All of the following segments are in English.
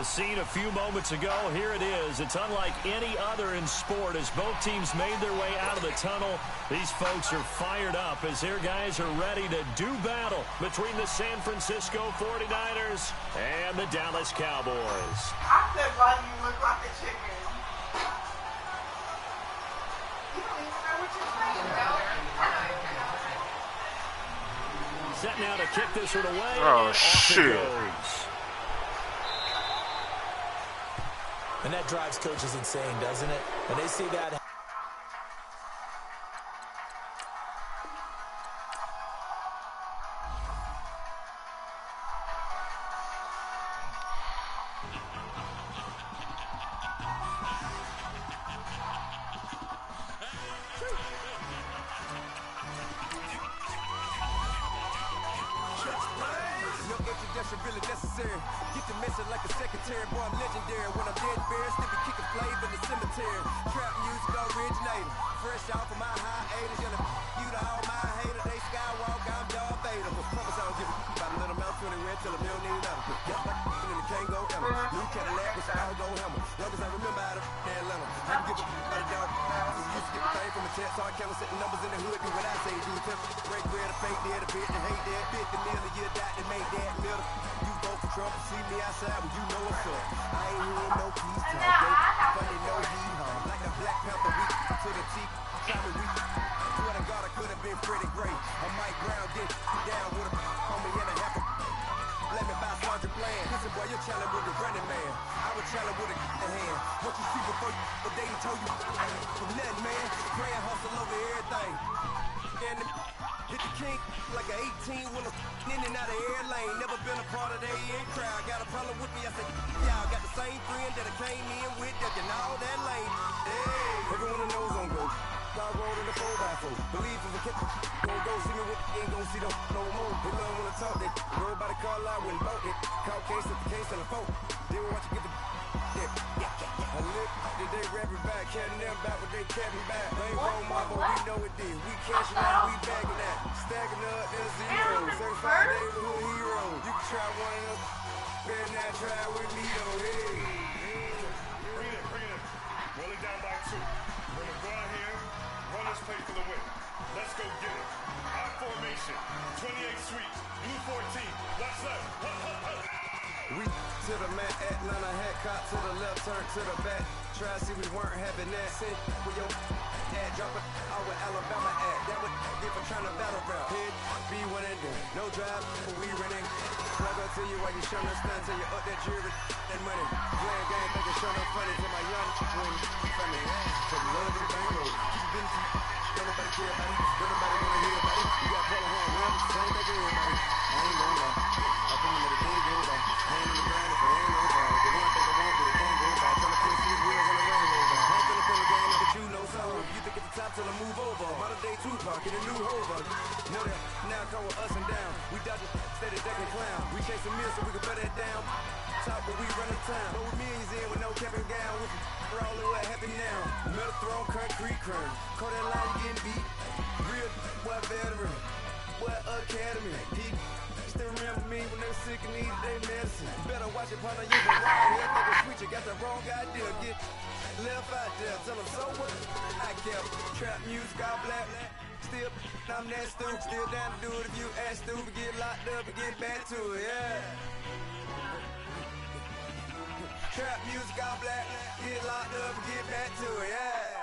scene a few moments ago. Here it is. It's unlike any other in sport as both teams made their way out of the tunnel. These folks are fired up as their guys are ready to do battle between the San Francisco 49ers and the Dallas Cowboys. I said, why do you look like a chicken? You don't even know what you're saying, though. Set now to kick this one away. Oh, shit. And that drives coaches insane, doesn't it? When they see that. Really necessary. Get the message like a secretary. Boy, I'm legendary. When I'm dead and buried, still be kicking flavor in the cemetery. Trap music originator. Fresh off of my hiatus. Yelling you to all my haters. They skywalk, I'm Darth Vader. But promise I don't give a about a little mouth 20 red till a million need another. Yep, like in the Kango Emma. New Cadillac with all go hammer. Long as I remember how to Atlanta. I can give a about a dog. Used to get the thing from a test. So I count setting numbers in the hood. Do what I say. Do tip. Break bread, a fake dead, a bit, and hate that. 50 million a year, that made that middle. You vote for Trump, see me outside when you know what's up. I ain't hearing no peace talk. Funny, no heat, like a Black Panther week to the teeth. Simon week. Swear to God, I could have been Freddie Gray. I Mike Brown did down with a homie and a half a. Let me buy Sergeant Bland. Listen, boy, you're challenging with the running man. I would challenge with a hand. What you see before you, but they told you from nothing, man. Praying hustle over everything. And hit the king like an 18 wheeler in and out of air lane. Never been a part of the in crowd. Got a problem with me? I said, y'all got the same friend that I came in with that you know that lane. Hey, everyone that knows on go. Dog rolled in the 4x4. Believe if a kid gon' go see me with ain't gon' see no more. They love when I talk that. Roll by the car lot when boat it. Call case at the case on the phone. Then we watch you get the I live today rapping back, catting them back what they catting back. They ain't wrong, my boy, we know it did. We cashing out, we bagging that. Stacking up, there's zero. Certified neighborhood hero. You can try one of them. Better not try with me, though. Hey. Bring it in. Roll it down by 2. We're gonna go out here, run this play for the win. Let's go get it. High formation, 28 sweeps, U14. What's left? We to the mat, Atlanta hat caught to the left, turn to the back. Try to see we weren't having that. Sit with your ad, drop it out with Alabama at. That would get for trying to battle rap. Hit, be one and done. No drive, we running. Plug up to you while you show no stun till you up that jewelry and money. Playing game, think it's show no funny till my young when funny. From love to the bang road. Keep it busy. Don't nobody care about it. Don't nobody wanna hear about it. You got Paula Horn, well, it's the same thing everybody. I ain't gonna lie. I think I'm gonna day go by. Hand in the ground if I ain't no ball. The one thing I want, but it can't go by. Trying to feel these wheels on the rainbow. I ain't gonna feel the game, but you know so. You think it's the top till I move over. Modern day Tupac in a new hover. Know that now come with us and down. We dodge it, steady decking clown. We chasing meals so we can put that down. Top but we run the town. But with millions in with no capping gown. We're all in what happened now. Metal throne, concrete crane. Call that line, you getting beat. Real, what veteran. What academy. He still remember me when they sick and needed their medicine. Better watch it, partner, you been wrong. Here, think a switch, you got the wrong idea. Get left out there, tell them so what I kept. Trap music, all black. Still, I'm that stupid. Still down to do it if you act stupid. Get locked up and get back to it, yeah. Trap music, all black. Get locked up and get back to it, yeah.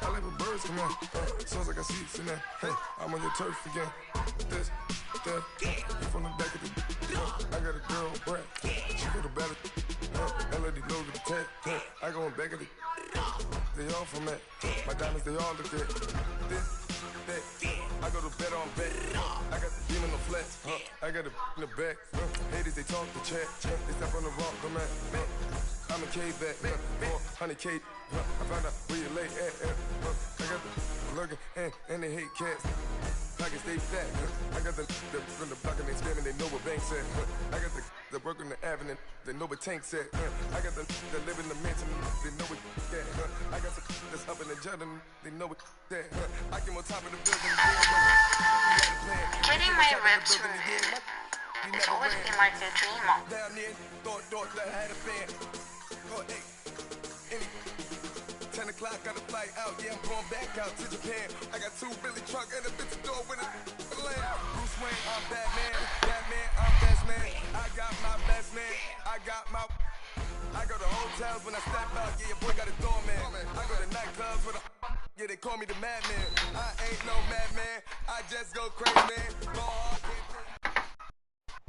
I like when birds come out. Sounds like I see it in there. Hey, I'm on your turf again. This, that, you from the back of the. I got a girl, Brad. She go to battle. LAD low to the tag. I go in back of the. They all from that. My diamonds, they all look good. This, that. I go to bed on bed. I got the beam in the flat. I got the in the back. Haters, they talk the chat. They step on the rock, come at. I'm a K-back, 400K. I found out where you lay at. I got the lurking and they hate cats. Pockets stay fat. I got the from the block and they spamming, they know what banks at. I got the work on the avenue, they know what tanks at. I got the live in the mansion, they know what at. I got the They know what that. I came on top of the building. Getting my ribs removed. It's always been like a dream of. Down there, thought that I had a fan. Oh, hey. 10 o'clock, got a flight out. Yeah, I'm going back out to Japan. I got 2 Billy truck and a bitch door with a land. Bruce Wayne, I'm Batman. Batman, I'm best man. I got my best man. I go to hotels when I step out. Yeah, your boy got a doorman. I go to nightclubs with a yeah, they call me the madman. I ain't no madman. I just go crazy, man.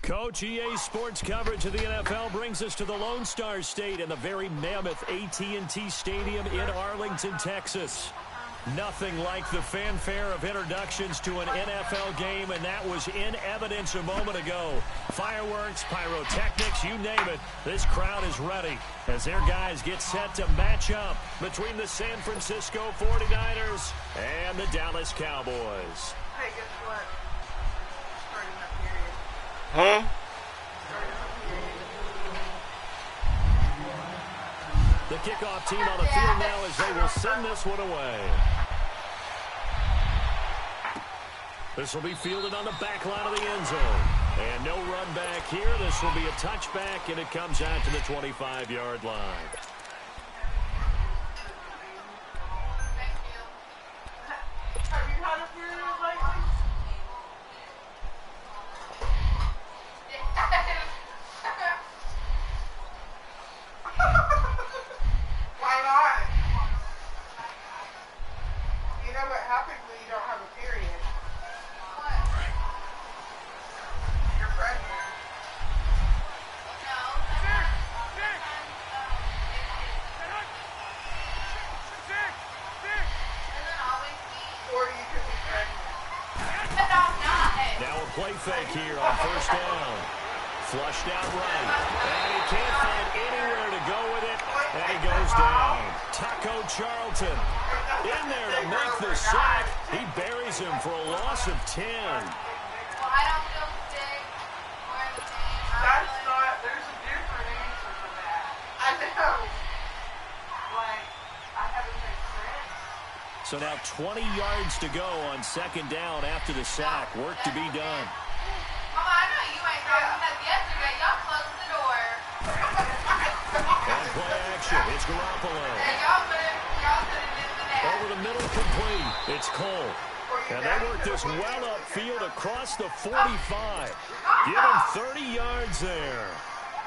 Coach, EA Sports coverage of the NFL brings us to the Lone Star State and the very mammoth AT&T Stadium in Arlington, Texas. Nothing like the fanfare of introductions to an NFL game, and that was in evidence a moment ago. Fireworks, pyrotechnics, you name it. This crowd is ready as their guys get set to match up between the San Francisco 49ers and the Dallas Cowboys. Hey, guess what? Starting that period. Huh? The kickoff team on the field now as they will send this one away. This will be fielded on the back line of the end zone. And no run back here. This will be a touchback, and it comes out to the 25-yard line. Have you had a period lately? Why not? You know what happens when you don't have a period? You're pregnant. Or you could be pregnant. Now a play fake here on first down. Flushed out right. And he can't find anywhere to go with it. And he goes down. Taco Charlton in there to make the sack. He buries him for a loss of 10. That's not, there's a different answer for that. I know. Like, I haven't made sense. So now 20 yards to go on second down after the sack. Work to be done. Mama, I know you ain't talking because yesterday y'all closed the door. And play action. It's Garoppolo. And y'all put it in the net. Over the middle complete. It's Cole. And they work this well upfield across the 45. Give him 30 yards there.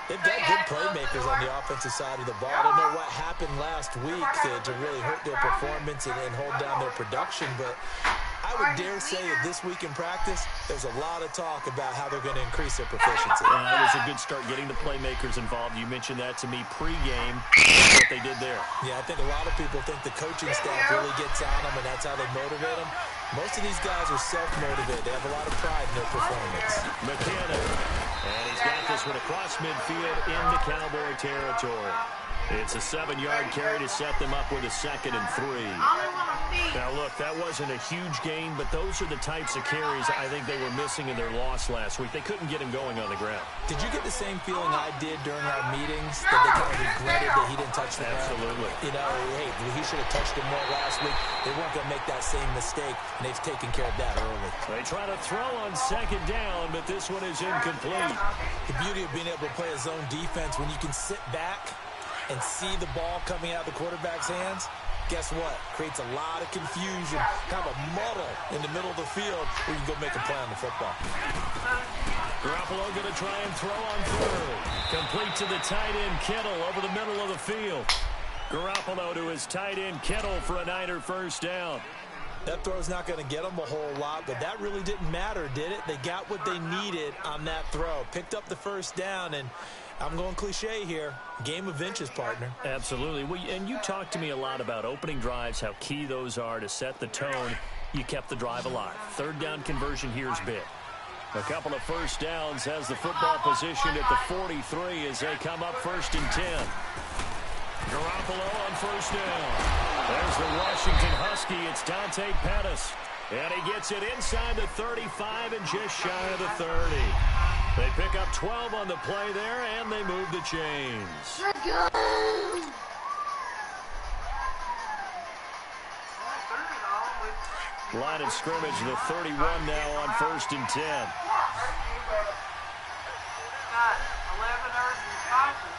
They've got good playmakers on the offensive side of the ball. I don't know what happened last week to really hurt their performance and hold down their production, but I would dare say that this week in practice, there's a lot of talk about how they're going to increase their proficiency. That was a good start getting the playmakers involved. You mentioned that to me pregame. What they did there. Yeah, I think a lot of people think the coaching staff really gets on them, and that's how they motivate them. Most of these guys are self-motivated. They have a lot of pride in their performance. McKinnon. And he's got this one across midfield into Cowboy territory. It's a 7-yard carry to set them up with a 2nd and 3. Now, look, that wasn't a huge gain, but those are the types of carries I think they were missing in their loss last week. They couldn't get him going on the ground. Did you get the same feeling I did during our meetings, that they kind of regretted that he didn't touch the ground? Absolutely. You know, hey, he should have touched him more last week. They weren't going to make that same mistake, and they've taken care of that early. They try to throw on second down, but this one is incomplete. The beauty of being able to play a zone defense, when you can sit back and see the ball coming out of the quarterback's hands, guess what? Creates a lot of confusion, kind of a muddle in the middle of the field where you can go make a play on the football. Garoppolo going to try and throw on third. Complete to the tight end, Kittle, over the middle of the field. Garoppolo to his tight end, Kittle, for a Niner first down. That throw's not going to get them a whole lot, but that really didn't matter, did it? They got what they needed on that throw. Picked up the first down, and I'm going cliche here. Game of inches, partner. Absolutely. Well, and you talked to me a lot about opening drives, how key those are to set the tone. You kept the drive alive. Third down conversion here is big. A couple of first downs has the football positioned at the 43 as they come up 1st and 10. Garoppolo on first down. There's the Washington Husky. It's Dante Pettis. And he gets it inside the 35 and just shy of the 30. They pick up 12 on the play there, and they move the chains. Line of scrimmage, the 31 now on 1st and 10. Got 11 urgent passes.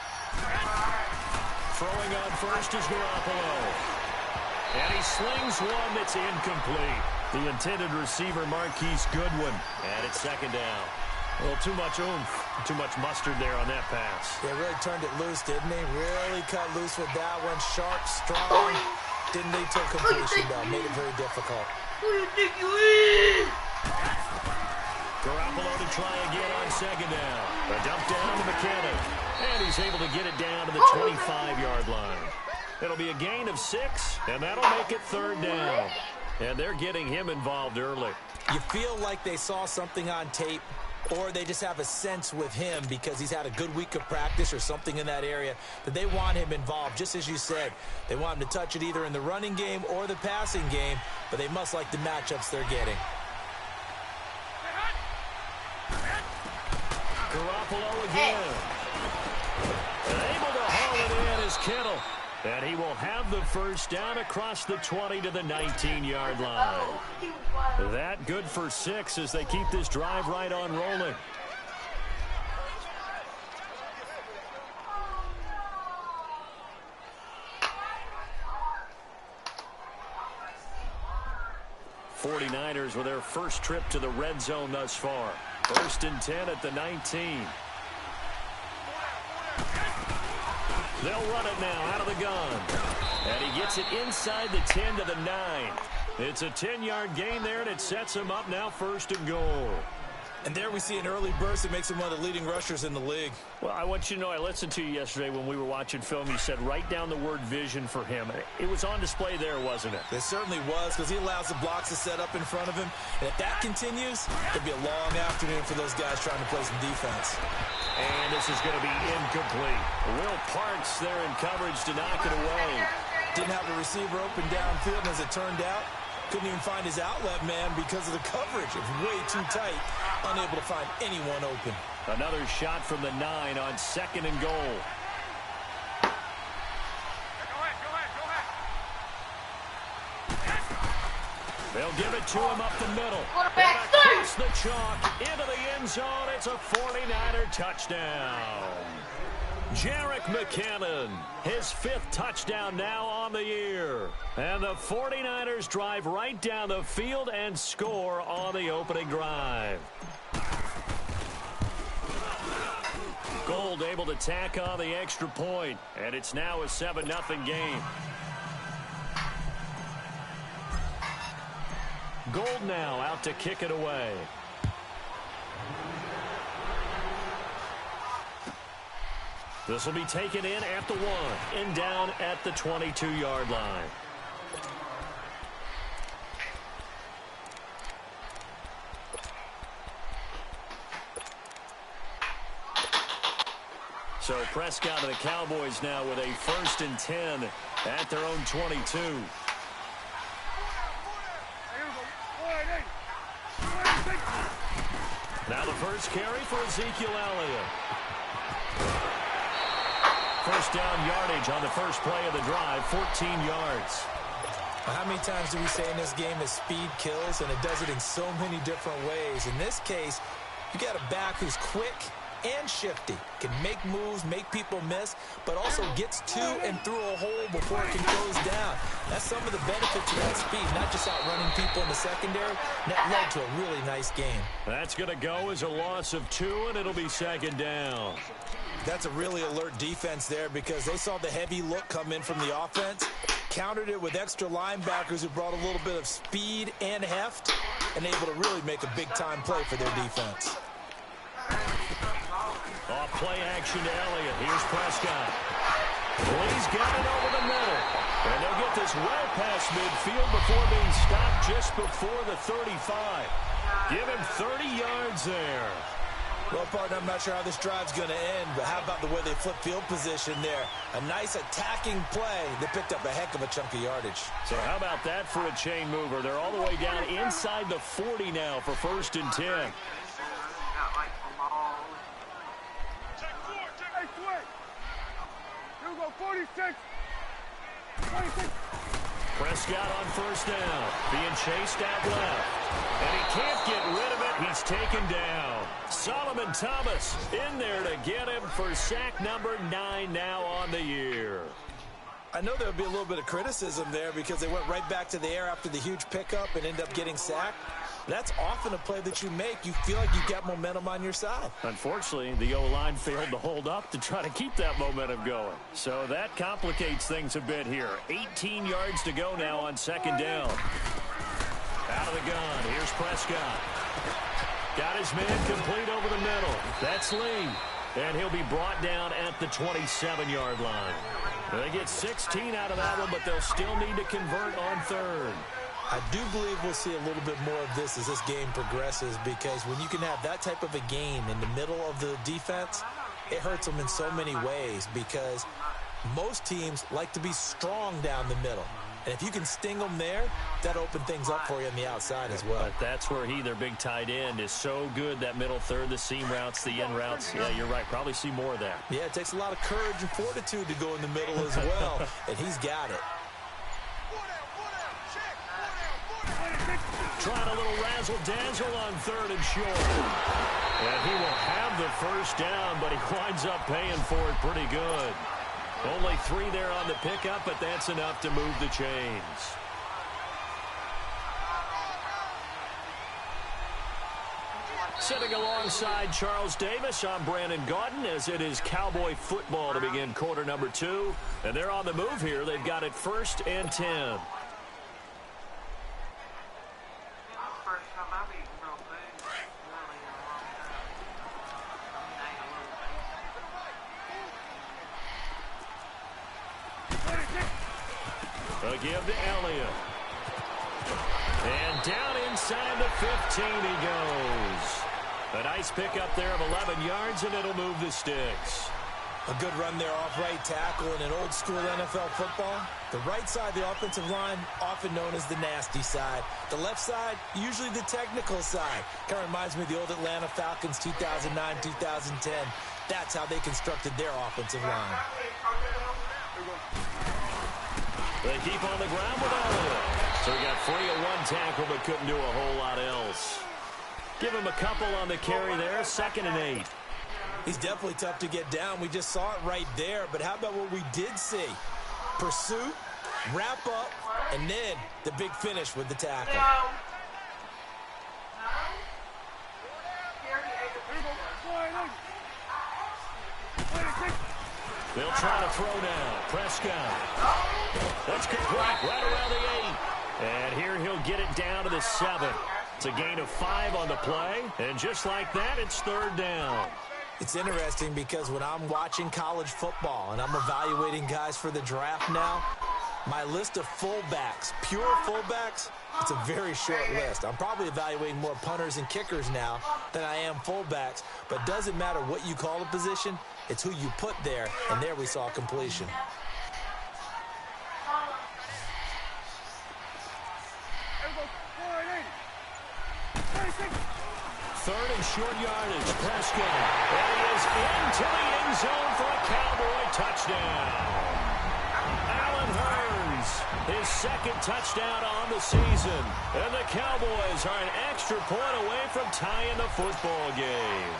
Throwing on first is Garoppolo. And he slings one that's incomplete. The intended receiver, Marquise Goodwin. And it's 2nd down. A little too much oomph, too much mustard there on that pass. They really turned it loose, didn't they? Really cut loose with that one. Sharp, strong. Didn't lead to completion, though. Made it very difficult. Who do you think you is? Garoppolo to try again on 2nd down. A dump down to McKinnon. And he's able to get it down to the 25-yard line. It'll be a gain of 6, and that'll make it 3rd down. And they're getting him involved early. You feel like they saw something on tape, or they just have a sense with him because he's had a good week of practice or something in that area that they want him involved. Just as you said, they want him to touch it either in the running game or the passing game, but they must like the matchups they're getting. Garoppolo again. Able to haul it in is Kittle. And he will have the 1st down across the 20 to the 19-yard line. That good for 6 as they keep this drive right on rolling. '49ers with their first trip to the red zone thus far. 1st and 10 at the 19. They'll run it now out of the gun. And he gets it inside the 10 to the 9. It's a 10-yard gain there, and it sets him up now 1st and goal. And there we see an early burst that makes him one of the leading rushers in the league. Well, I want you to know, I listened to you yesterday when we were watching film. You said write down the word vision for him. It was on display there, wasn't it? It certainly was, because he allows the blocks to set up in front of him. And if that continues, it'll be a long afternoon for those guys trying to play some defense. And this is going to be incomplete. Will Parks there in coverage to knock it away. Didn't have a receiver open downfield, and as it turned out, couldn't even find his outlet man because of the coverage. It was way too tight, unable to find anyone open. Another shot from the 9 on 2nd and goal. They'll give it to him up the middle. And across the chalk into the end zone. It's a 49er touchdown. Jerick McKinnon, his 5th touchdown now on the year. And the 49ers drive right down the field and score on the opening drive. Gold able to tack on the extra point, and it's now a 7-0 game. Gold now out to kick it away. This will be taken in at the 1 and down at the 22-yard line. So Prescott and the Cowboys now with a 1st and 10 at their own 22. Now the first carry for Ezekiel Elliott. 1st down yardage on the first play of the drive, 14 yards. How many times do we say in this game that speed kills, and it does it in so many different ways? In this case, you got a back who's quick and shifty, can make moves, make people miss, but also gets to and through a hole before it can close down. That's some of the benefits of that speed, not just outrunning people in the secondary. That led to a really nice game. That's going to go as a loss of 2, and it'll be 2nd down. That's a really alert defense there because they saw the heavy look come in from the offense, countered it with extra linebackers who brought a little bit of speed and heft, and able to really make a big-time play for their defense. Off play action to Elliott. Here's Prescott. Well, he's got it over the middle. And they'll get this well past midfield before being stopped just before the 35. Give him 30 yards there. Well, partner, I'm not sure how this drive's going to end, but how about the way they flip field position there? A nice attacking play. They picked up a heck of a chunk of yardage. So how about that for a chain mover? They're all the way down inside the 40 now for 1st and 10. Prescott on first down, being chased out left. And he can't get rid of it. He's taken down. Solomon Thomas in there to get him for sack number 9 now on the year. I know there'll be a little bit of criticism there because they went right back to the air after the huge pickup and ended up getting sacked. That's often a play that you make. You feel like you've got momentum on your side. Unfortunately, the O-line failed to hold up to try to keep that momentum going. So that complicates things a bit here. 18 yards to go now on second down. Out of the gun, here's Prescott. Got his man complete over the middle. That's Lee. And he'll be brought down at the 27-yard line. They get 16 out of that one, but they'll still need to convert on third. I do believe we'll see a little bit more of this as this game progresses, because when you can have that type of a game in the middle of the defense, it hurts them in so many ways, because most teams like to be strong down the middle. And if you can sting them there, that opens things up for you on the outside as well. But that's where their big tight end, is so good, that middle third, the seam routes, the end routes. Yeah, you're right. Probably see more of that. Yeah, it takes a lot of courage and fortitude to go in the middle as well, and he's got it. Trying a little razzle-dazzle on third and short. And he will have the first down, but he winds up paying for it pretty good. Only 3 there on the pickup, but that's enough to move the chains. Sitting alongside Charles Davis, I'm Brandon Gaudin, as it is Cowboy football to begin quarter number 2. And they're on the move here. They've got it 1st and 10. A give to Elliott. And down inside the 15 he goes. A nice pickup there of 11 yards, and it'll move the sticks. A good run there off right tackle in an old-school NFL football. The right side of the offensive line, often known as the nasty side. The left side, usually the technical side. Kind of reminds me of the old Atlanta Falcons 2009, 2010. That's how they constructed their offensive line. They keep on the ground with Elliott. So he got free of one tackle, but couldn't do a whole lot else. Give him a couple on the carry there, 2nd and 8. He's definitely tough to get down. We just saw it right there. But how about what we did see? Pursuit, wrap up, and then the big finish with the tackle. They'll try to throw now. Prescott. That's complete right around the 8. And here he'll get it down to the 7. It's a gain of 5 on the play. And just like that, it's 3rd down. It's interesting because when I'm watching college football and I'm evaluating guys for the draft now, my list of fullbacks, pure fullbacks, it's a very short list. I'm probably evaluating more punters and kickers now than I am fullbacks. But it doesn't matter what you call a position, it's who you put there, and there we saw completion. Third and short yardage. Prescott. And he is into the end zone for a Cowboy touchdown. Allen Hurns, his 2nd touchdown on the season. And the Cowboys are an extra point away from tying the football game.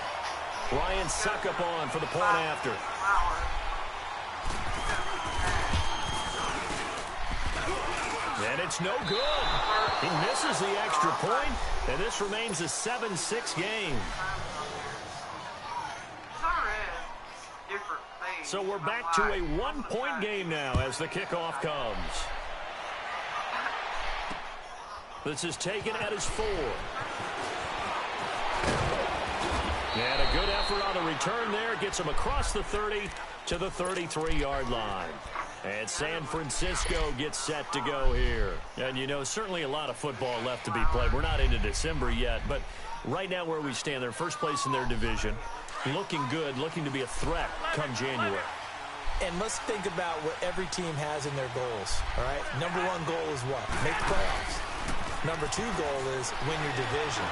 Ryan Succop for the point after. And it's no good. He misses the extra point, and this remains a 7-6 game. So we're back to a 1-point game now as the kickoff comes. This is taken at his 4. And a good effort on the return there. Gets him across the 30 to the 33-yard line. And San Francisco gets set to go here. And, you know, certainly a lot of football left to be played. We're not into December yet, but right now where we stand, they're first place in their division. Looking good, looking to be a threat come January. And let's think about what every team has in their goals, all right? Number 1 goal is what? Make the playoffs. Number 2 goal is win your division.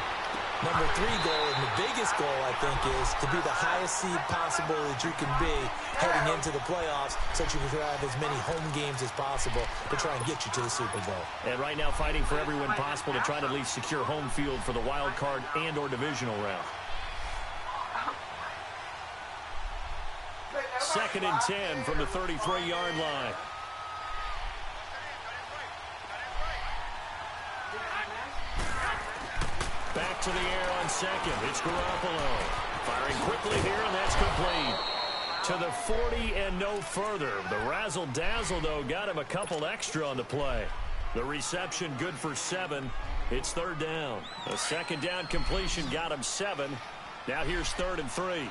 Number 3 goal, and the biggest goal, I think, is to be the highest seed possible that you can be heading into the playoffs so that you can have as many home games as possible to try and get you to the Super Bowl. And right now fighting for every win possible to try to at least secure home field for the wild card and or divisional round. 2nd and 10 from the 33-yard line. Back to the air on 2nd. It's Garoppolo. Firing quickly here, and that's complete. To the 40 and no further. The razzle-dazzle, though, got him a couple extra on the play. The reception good for 7. It's 3rd down. A 2nd down completion got him 7. Now here's 3rd and 3.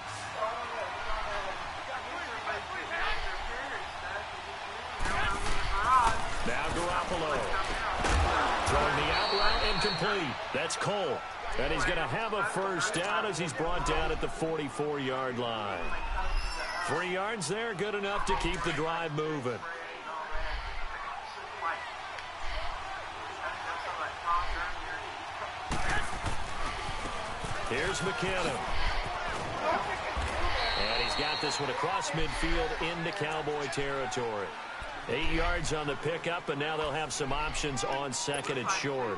Now Garoppolo. Throwing the out route incomplete. That's Cole. And he's going to have a 1st down as he's brought down at the 44-yard line. 3 yards there, good enough to keep the drive moving. Here's McKinnon. And he's got this one across midfield into Cowboy territory. 8 yards on the pickup, and now they'll have some options on 2nd and short.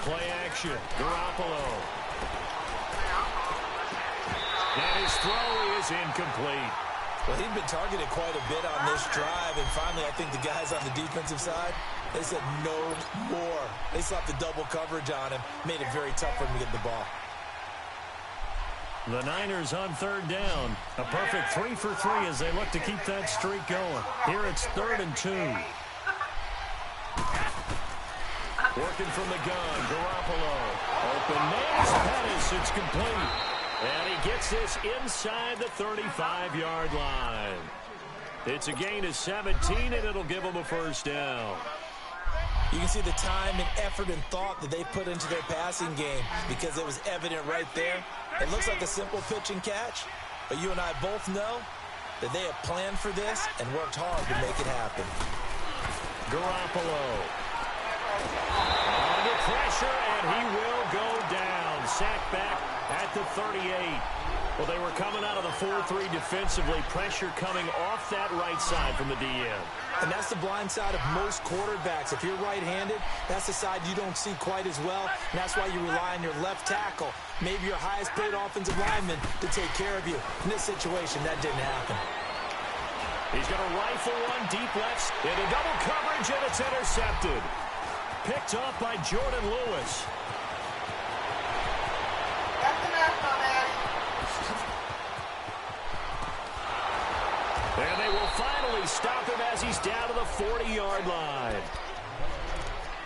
Play action. Garoppolo. And his throw is incomplete. Well, he'd been targeted quite a bit on this drive, and finally I think the guys on the defensive side, they said no more. They slapped the double coverage on him, made it very tough for him to get the ball. The Niners on 3rd down. A perfect 3 for 3 as they look to keep that streak going. Here it's 3rd and 2. Working from the gun, Garoppolo. Open man, Pettis, it's complete. And he gets this inside the 35-yard line. It's a gain of 17, and it'll give them a 1st down. You can see the time and effort and thought that they put into their passing game because it was evident right there. It looks like a simple pitch and catch, but you and I both know that they have planned for this and worked hard to make it happen. Garoppolo. Under pressure, and he will go down. Sacked back at the 38. Well, they were coming out of the 4-3 defensively. Pressure coming off that right side from the DN. And that's the blind side of most quarterbacks. If you're right-handed, that's the side you don't see quite as well. And that's why you rely on your left tackle, maybe your highest-paid offensive lineman, to take care of you. In this situation, that didn't happen. He's going to rifle one deep left into double coverage, and it's intercepted. Picked off by Jordan Lewis. That's enough on that. And they will finally stop him as he's down to the 40-yard line.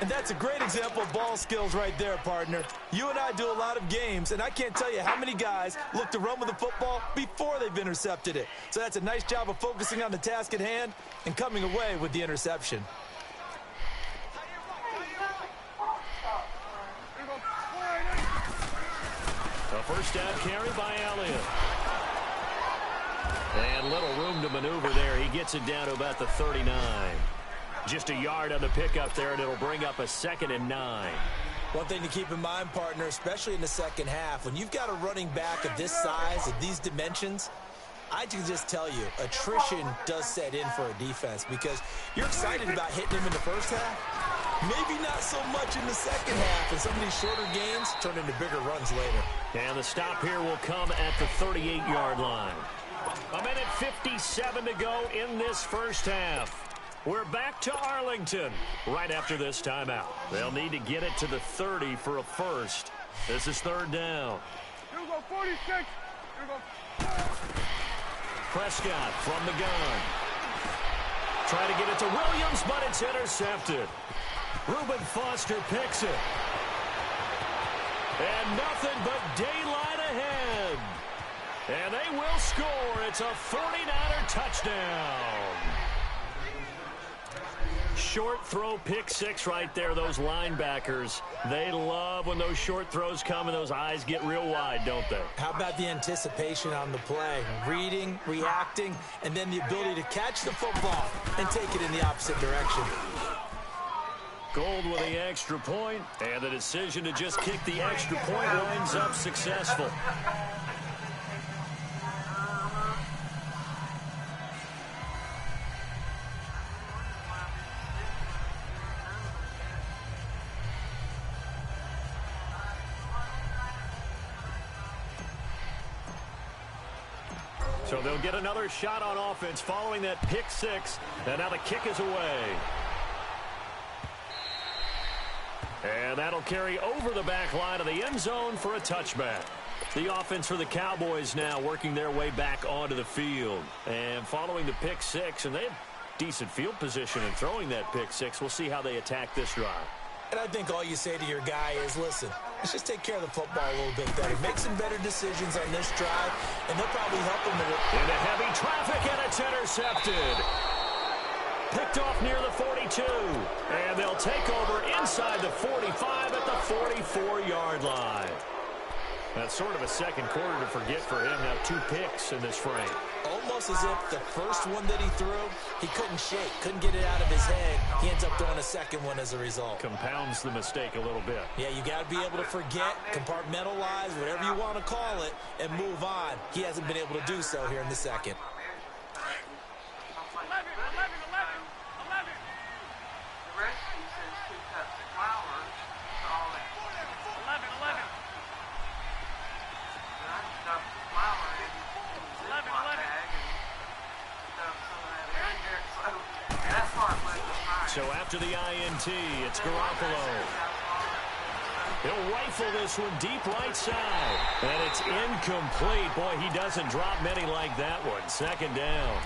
And that's a great example of ball skills right there, partner. You and I do a lot of games, and I can't tell you how many guys look to run with the football before they've intercepted it. So that's a nice job of focusing on the task at hand and coming away with the interception. A 1st down carry by Elliott. And little room to maneuver there. He gets it down to about the 39. Just a yard on the pickup there, and it'll bring up a 2nd and 9. One thing to keep in mind, partner, especially in the second half, when you've got a running back of this size, of these dimensions, I can just tell you, attrition does set in for a defense because you're excited about hitting him in the first half. Maybe not so much in the second half, and some of these shorter gains turn into bigger runs later. And the stop here will come at the 38-yard line. A minute 57 to go in this first half. We're back to Arlington right after this timeout. They'll need to get it to the 30 for a first. This is 3rd down. Here we go, 46. Here we go. Prescott from the gun. Try to get it to Williams, but it's intercepted. Reuben Foster picks it. And nothing but daylight ahead. And they will score. It's a 49er touchdown. short throw pick six right there. Those linebackers, they love when those short throws come and those eyes get real wide, don't they? How about the anticipation on the play? Reading, reacting, and then the ability to catch the football and take it in the opposite direction. Gold with the extra point, and the decision to just kick the extra point winds up successful. So they'll get another shot on offense following that pick six. And now the kick is away. And that'll carry over the back line of the end zone for a touchback. The offense for the Cowboys now working their way back onto the field. And following the pick six, and they have decent field position in throwing that pick six. We'll see how they attack this drive. And I think all you say to your guy is, listen, let's just take care of the football a little bit better. Make some better decisions on this drive, and they'll probably help him with it. Into heavy traffic, and it's intercepted. Picked off near the 42. And they'll take over inside the 45 at the 44-yard line. That's sort of a second quarter to forget for him. Now 2 picks in this frame. Almost as if the first one that he threw, he couldn't shake, couldn't get it out of his head. He ends up throwing a second one as a result. Compounds the mistake a little bit. Yeah, you got to be able to forget, compartmentalize, whatever you want to call it, and move on. He hasn't been able to do so here in the second. So after the INT, it's Garoppolo. He'll rifle this one deep right side. And it's incomplete. Boy, he doesn't drop many like that one. Second down.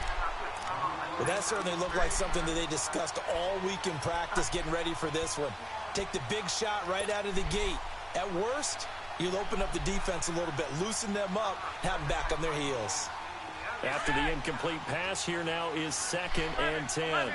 Well, that certainly looked like something that they discussed all week in practice getting ready for this one. Take the big shot right out of the gate. At worst, you'll open up the defense a little bit, loosen them up, have them back on their heels. After the incomplete pass, here now is 2nd and 10.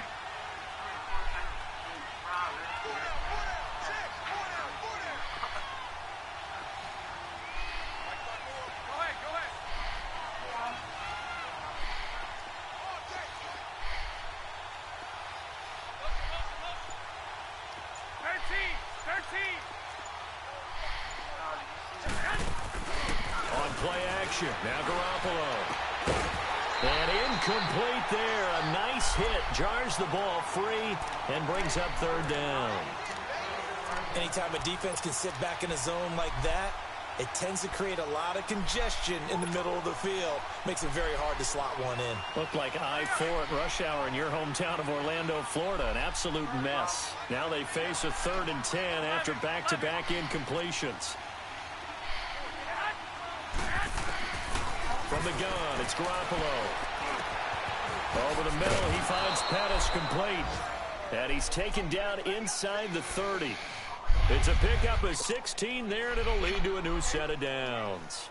Now Garoppolo. And incomplete there. A nice hit. Jars the ball free and brings up 3rd down. Anytime a defense can sit back in a zone like that, it tends to create a lot of congestion in the middle of the field. Makes it very hard to slot one in. Looked like I-4 at rush hour in your hometown of Orlando, Florida. An absolute mess. Now they face a 3rd and 10 after back-to-back incompletions. From the gun, it's Garoppolo. Over the middle, he finds Pettis complete. And he's taken down inside the 30. It's a pickup of 16 there, and it'll lead to a new set of downs.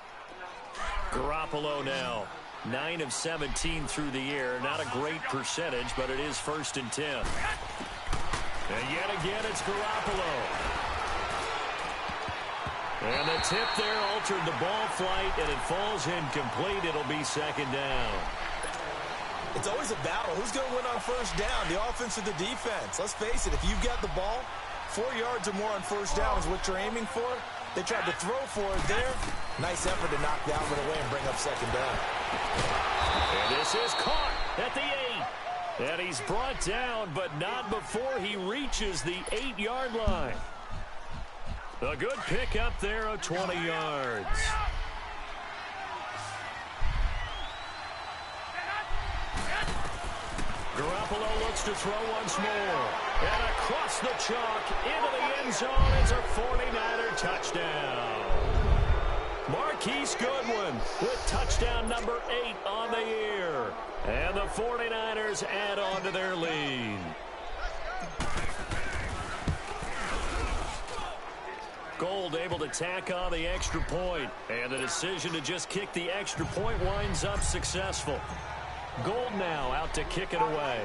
Garoppolo now, 9 of 17 through the air. Not a great percentage, but it is 1st and 10. And yet again, it's Garoppolo. And the tip there altered the ball flight, and it falls incomplete. It'll be 2nd down. It's always a battle. Who's going to win on 1st down, the offense or the defense? Let's face it, if you've got the ball, 4 yards or more on 1st down is what you're aiming for. They tried to throw for it there. Nice effort to knock that one away and bring up 2nd down. And this is caught at the 8. And he's brought down, but not before he reaches the 8-yard line. A good pickup there of 20 yards. Garoppolo looks to throw once more. And across the chalk into the end zone. It's a 49er touchdown. Marquise Goodwin with touchdown number 8 on the year. And the 49ers add on to their lead. Gold able to tack on the extra point. And the decision to just kick the extra point winds up successful. Gold now out to kick it away.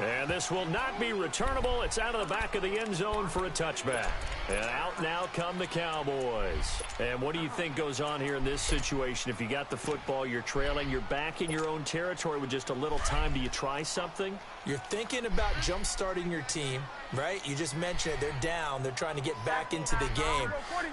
And this will not be returnable. It's out of the back of the end zone for a touchback. And out now come the Cowboys. And what do you think goes on here in this situation? If you got the football, you're trailing, you're back in your own territory with just a little time. Do you try something? You're thinking about jump-starting your team, right? You just mentioned it. They're down. They're trying to get back into the game.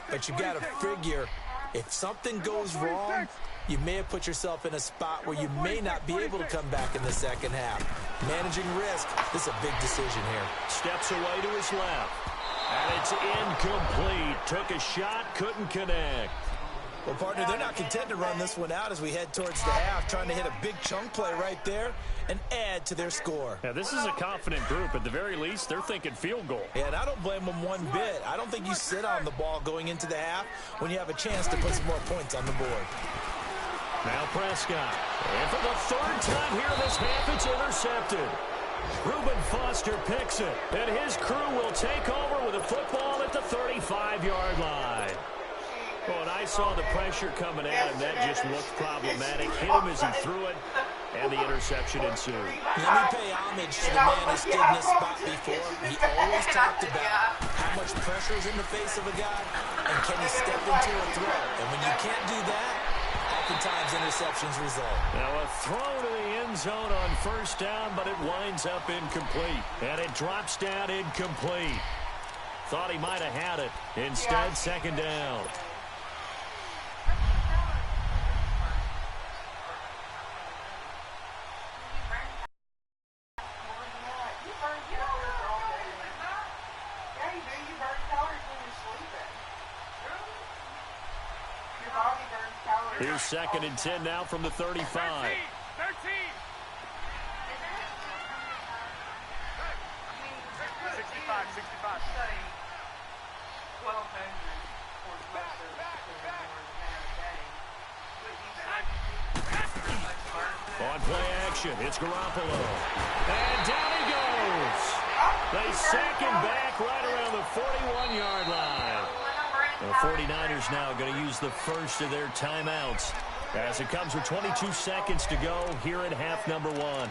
But you got to figure if something goes wrong, you may have put yourself in a spot where you may not be able to come back in the second half. Managing risk, this is a big decision here. Steps away to his left. And it's incomplete. Took a shot, couldn't connect. Well, partner, they're not content to run this one out as we head towards the half, trying to hit a big chunk play right there and add to their score. Yeah, this is a confident group. At the very least, they're thinking field goal. Yeah, and I don't blame them one bit. I don't think you sit on the ball going into the half when you have a chance to put some more points on the board. Now Prescott. And for the third time here this half, it's intercepted. Reuben Foster picks it. And his crew will take over with a football at the 35-yard line. Well, and I saw the pressure coming at him. That just looked problematic. Hit him as he threw it, and the interception ensued. Let me pay homage to the man who stood in this spot before. He always talked about how much pressure is in the face of a guy, and can he step into a throw. And when you can't do that, oftentimes interceptions result. Now a throw to the end zone on first down, but it winds up incomplete. And it drops down incomplete. Thought he might have had it. Instead, second down. Here's 2nd and 10 now from the 35. 13. On play action, it's Garoppolo. And down he goes. They sack him back right around the 41-yard line. The 49ers now going to use the first of their timeouts as it comes with 22 seconds to go here at half number 1.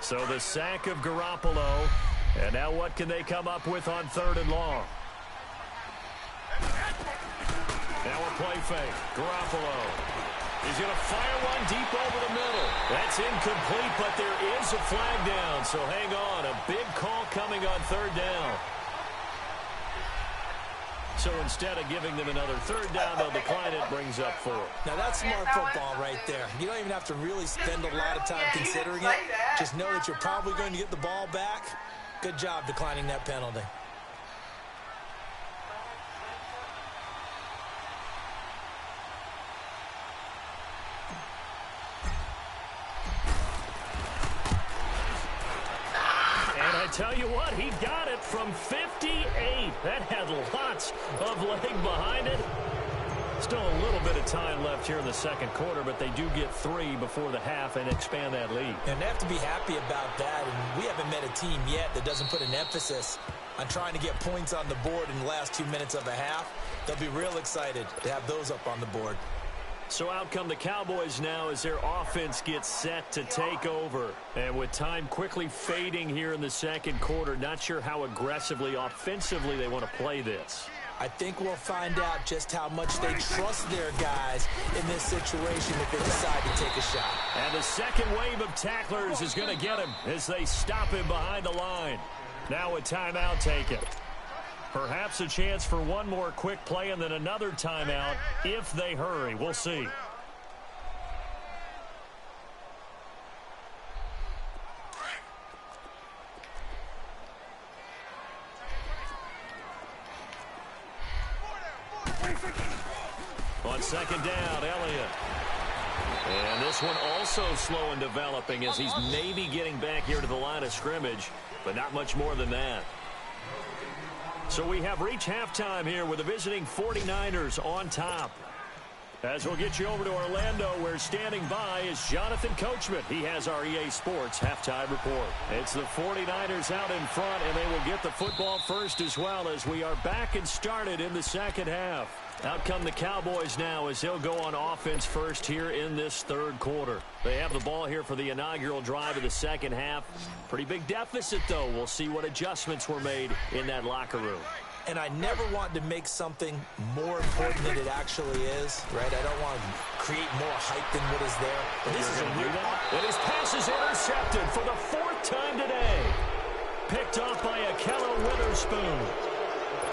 So the sack of Garoppolo. And now what can they come up with on 3rd and long? Now a play fake. Garoppolo. He's going to fire one deep over the middle. That's incomplete, but there is a flag down. So hang on. A big call coming on 3rd down. So instead of giving them another 3rd down, they'll decline it, brings up 4. Now that's smart football right there. You don't even have to really spend a lot of time considering it. Just know that you're probably going to get the ball back. Good job declining that penalty. Tell you what, he got it from 58. That had lots of leg behind it. Still a little bit of time left here in the second quarter, but they do get 3 before the half and expand that lead. And they have to be happy about that. And we haven't met a team yet that doesn't put an emphasis on trying to get points on the board in the last 2 minutes of a half. They'll be real excited to have those up on the board. So out come the Cowboys now as their offense gets set to take over. And with time quickly fading here in the second quarter, not sure how aggressively, offensively they want to play this. I think we'll find out just how much they trust their guys in this situation if they decide to take a shot. And the second wave of tacklers is going to get him as they stop him behind the line. Now a timeout taken. Perhaps a chance for one more quick play and then another timeout if they hurry. We'll see. On 2nd down, Elliott. And this one also slow in developing as he's maybe getting back here to the line of scrimmage, but not much more than that. So we have reached halftime here with the visiting 49ers on top. As we'll get you over to Orlando, where standing by is Jonathan Coachman. He has our EA Sports halftime report. It's the 49ers out in front, and they will get the football first as well as we are back and started in the second half. Out come the Cowboys now as they'll go on offense first here in this third quarter. They have the ball here for the inaugural drive of the second half. Pretty big deficit, though. We'll see what adjustments were made in that locker room. And I never want to make something more important than it actually is, right? I don't want to create more hype than what is there. But this is a real... And his pass is intercepted for the fourth time today. Picked off by Akello Witherspoon.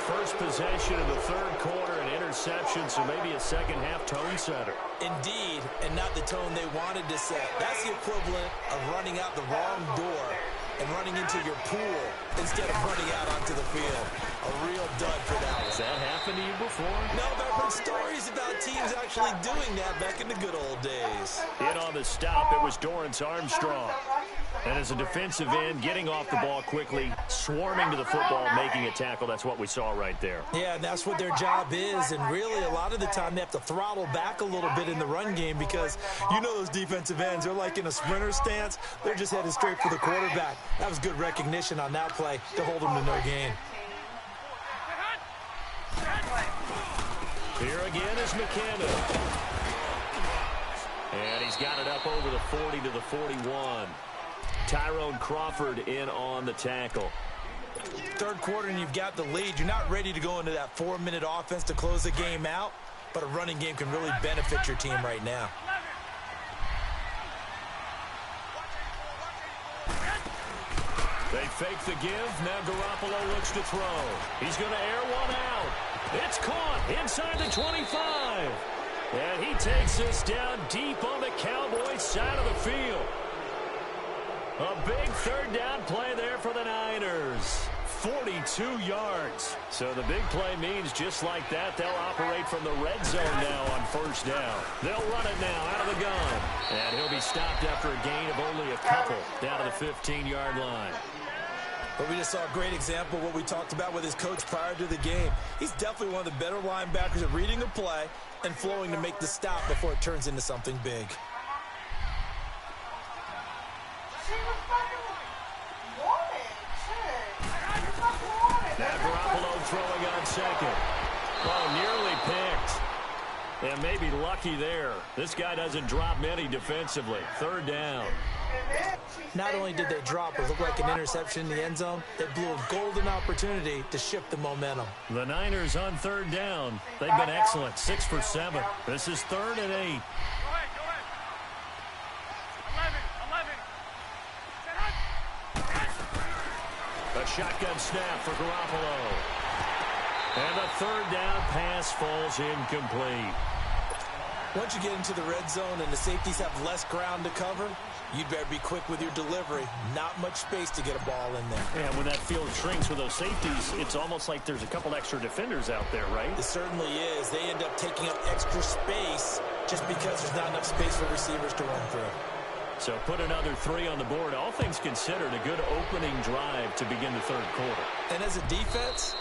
First possession of the third quarter, an interception, so maybe a second-half tone setter. Indeed, and not the tone they wanted to set. That's the equivalent of running out the wrong door and running into your pool instead of running out onto the field. A real dud for that one. Has that happened to you before? No, but I've heard stories about teams actually doing that back in the good old days. In on the stop, it was Dorrance Armstrong. And as a defensive end, getting off the ball quickly, swarming to the football, making a tackle. That's what we saw right there. Yeah, and that's what their job is. And really, a lot of the time, they have to throttle back a little bit in the run game because you know those defensive ends, they're like in a sprinter stance. They're just headed straight for the quarterback. That was good recognition on that play to hold them to no gain. Here again is McKinnon. And he's got it up over the 40 to the 41. Tyrone Crawford in on the tackle. Third quarter and you've got the lead. You're not ready to go into that 4-minute offense to close the game out, but a running game can really benefit your team right now. They fake the give. Now Garoppolo looks to throw. He's going to air one out. It's caught inside the 25. And he takes this down deep on the Cowboys side of the field. A big third down play there for the Niners. 42 yards. So the big play means just like that, they'll operate from the red zone now on first down. They'll run it now out of the gun. And he'll be stopped after a gain of only a couple down to the 15-yard line. But we just saw a great example of what we talked about with his coach prior to the game. He's definitely one of the better linebackers at reading a play and flowing to make the stop before it turns into something big. Now Garoppolo throwing on second. Oh, nearly picked. And maybe lucky there. This guy doesn't drop many defensively. Third down. Not only did they drop what looked like an interception in the end zone, they blew a golden opportunity to shift the momentum. The Niners on third down. They've been excellent. 6 for 7. This is 3rd and 8. A shotgun snap for Garoppolo. And the third down pass falls incomplete. Once you get into the red zone and the safeties have less ground to cover, you'd better be quick with your delivery. Not much space to get a ball in there. And when that field shrinks with those safeties, it's almost like there's a couple extra defenders out there, right? It certainly is. They end up taking up extra space just because there's not enough space for receivers to run through. So put another 3 on the board. All things considered, a good opening drive to begin the third quarter. And as a defense,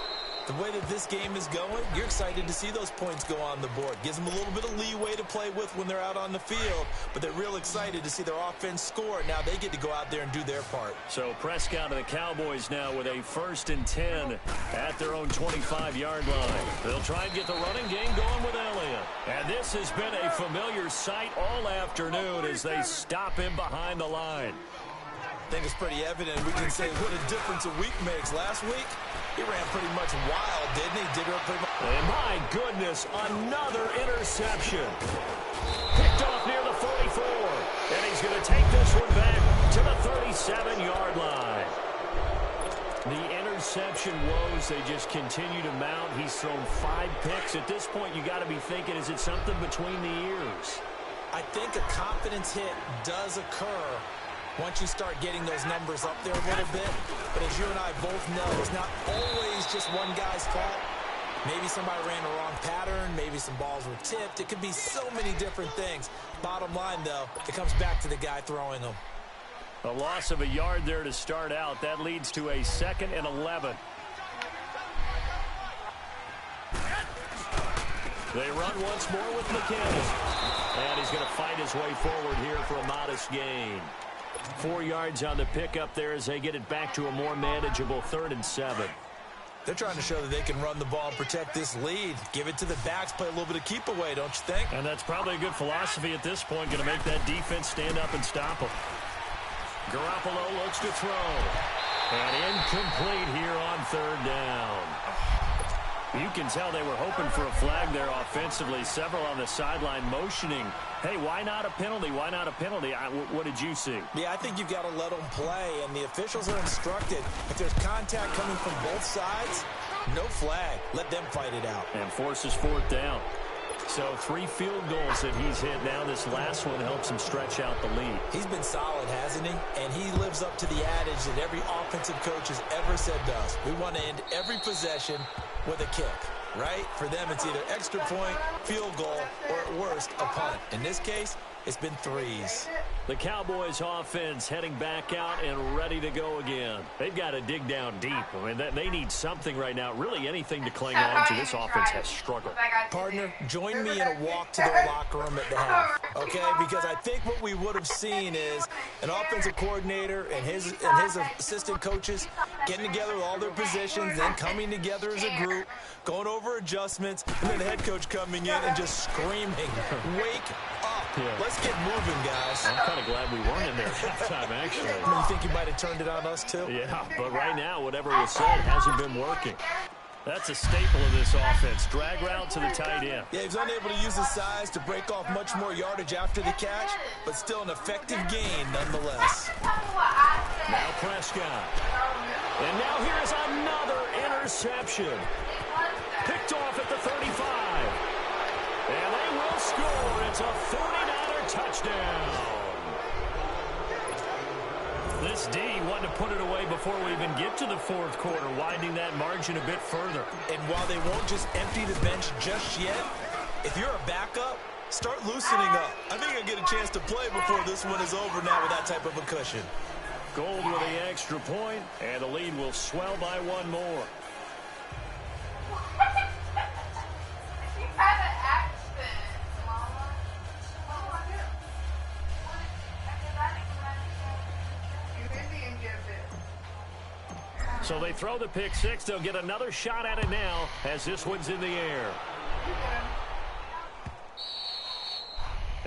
the way that this game is going, you're excited to see those points go on the board. Gives them a little bit of leeway to play with when they're out on the field, but they're real excited to see their offense score. Now they get to go out there and do their part. So Prescott and the Cowboys now with a 1st and 10 at their own 25-yard line. They'll try and get the running game going with Elliott. And this has been a familiar sight all afternoon as they stop him behind the line. I think it's pretty evident. We can say what a difference a week makes. Last week, he ran pretty much wild, didn't he? Did pretty much. And my goodness, another interception. Picked off near the 44. And he's going to take this one back to the 37-yard line. The interception woes, they just continue to mount. He's thrown 5 picks. At this point, you got to be thinking, is it something between the ears? I think a confidence hit does occur once you start getting those numbers up there a little bit. But as you and I both know, it's not always just one guy's fault. Maybe somebody ran the wrong pattern. Maybe some balls were tipped. It could be so many different things. Bottom line, though, it comes back to the guy throwing them. A loss of a yard there to start out. That leads to a 2nd and 11. They run once more with McKinnon. And he's going to fight his way forward here for a modest gain. 4 yards on the pickup there as they get it back to a more manageable 3rd and 7. They're trying to show that they can run the ball and protect this lead. Give it to the backs, play a little bit of keep away, don't you think? And that's probably a good philosophy at this point, going to make that defense stand up and stop them. Garoppolo looks to throw. And incomplete here on 3rd down. You can tell they were hoping for a flag there offensively. Several on the sideline motioning, hey, why not a penalty? Why not a penalty? What did you see? Yeah, I think you've got to let them play, and the officials are instructed. If there's contact coming from both sides, no flag. Let them fight it out. And forces 4th down. So 3 field goals that he's hit now. This last one helps him stretch out the lead. He's been solid, hasn't he? And he lives up to the adage that every offensive coach has ever said to us. We want to end every possession with a kick, right? For them, it's either extra point, field goal, or at worst, a punt. In this case, it's been 3s. The Cowboys offense heading back out and ready to go again. They've got to dig down deep. I mean, they need something right now. Really anything to cling on to. This offense has struggled. Partner, join me in a walk to their locker room at the half, okay? Because I think what we would have seen is an offensive coordinator and his assistant coaches getting together with all their positions, then coming together as a group, going over adjustments, and then the head coach coming in and just screaming, wake up. Yeah. Let's get moving, guys. I'm kind of glad we weren't in there at halftime, actually. You think you might have turned it on us, too? Yeah, but right now, whatever was said hasn't been working. That's a staple of this offense. Drag route to the tight end. Yeah, he's unable to use his size to break off much more yardage after the catch, but still an effective gain nonetheless. Now Prescott. And now here's another interception. Picked off at the 35. And they will score. It's a 49er touchdown. This D wanted to put it away before we even get to the 4th quarter, widening that margin a bit further. And while they won't just empty the bench just yet, if you're a backup, start loosening up. I think I'll get a chance to play before this one is over now with that type of a cushion. Gold with the extra point, and the lead will swell by 1 more. So they throw the pick 6. They'll get another shot at it now as this one's in the air.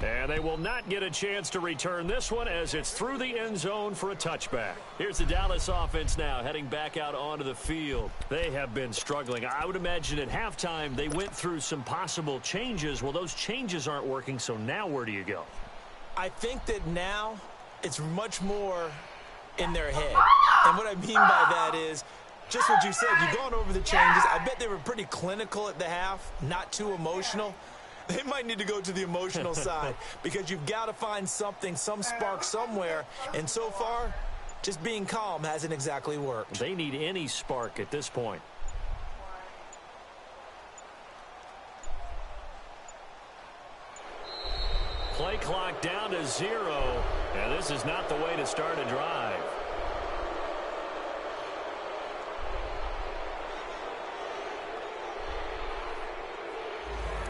And they will not get a chance to return this one as it's through the end zone for a touchback. Here's the Dallas offense now heading back out onto the field. They have been struggling. I would imagine at halftime they went through some possible changes. Well, those changes aren't working, so now where do you go? I think that now it's much more in their head. And what I mean by that is just what you said. You've gone over the changes. I bet they were pretty clinical at the half, not too emotional. They might need to go to the emotional side because you've got to find something, some spark somewhere. And so far, just being calm hasn't exactly worked. They need any spark at this point. Play clock down to 0. And this is not the way to start a drive.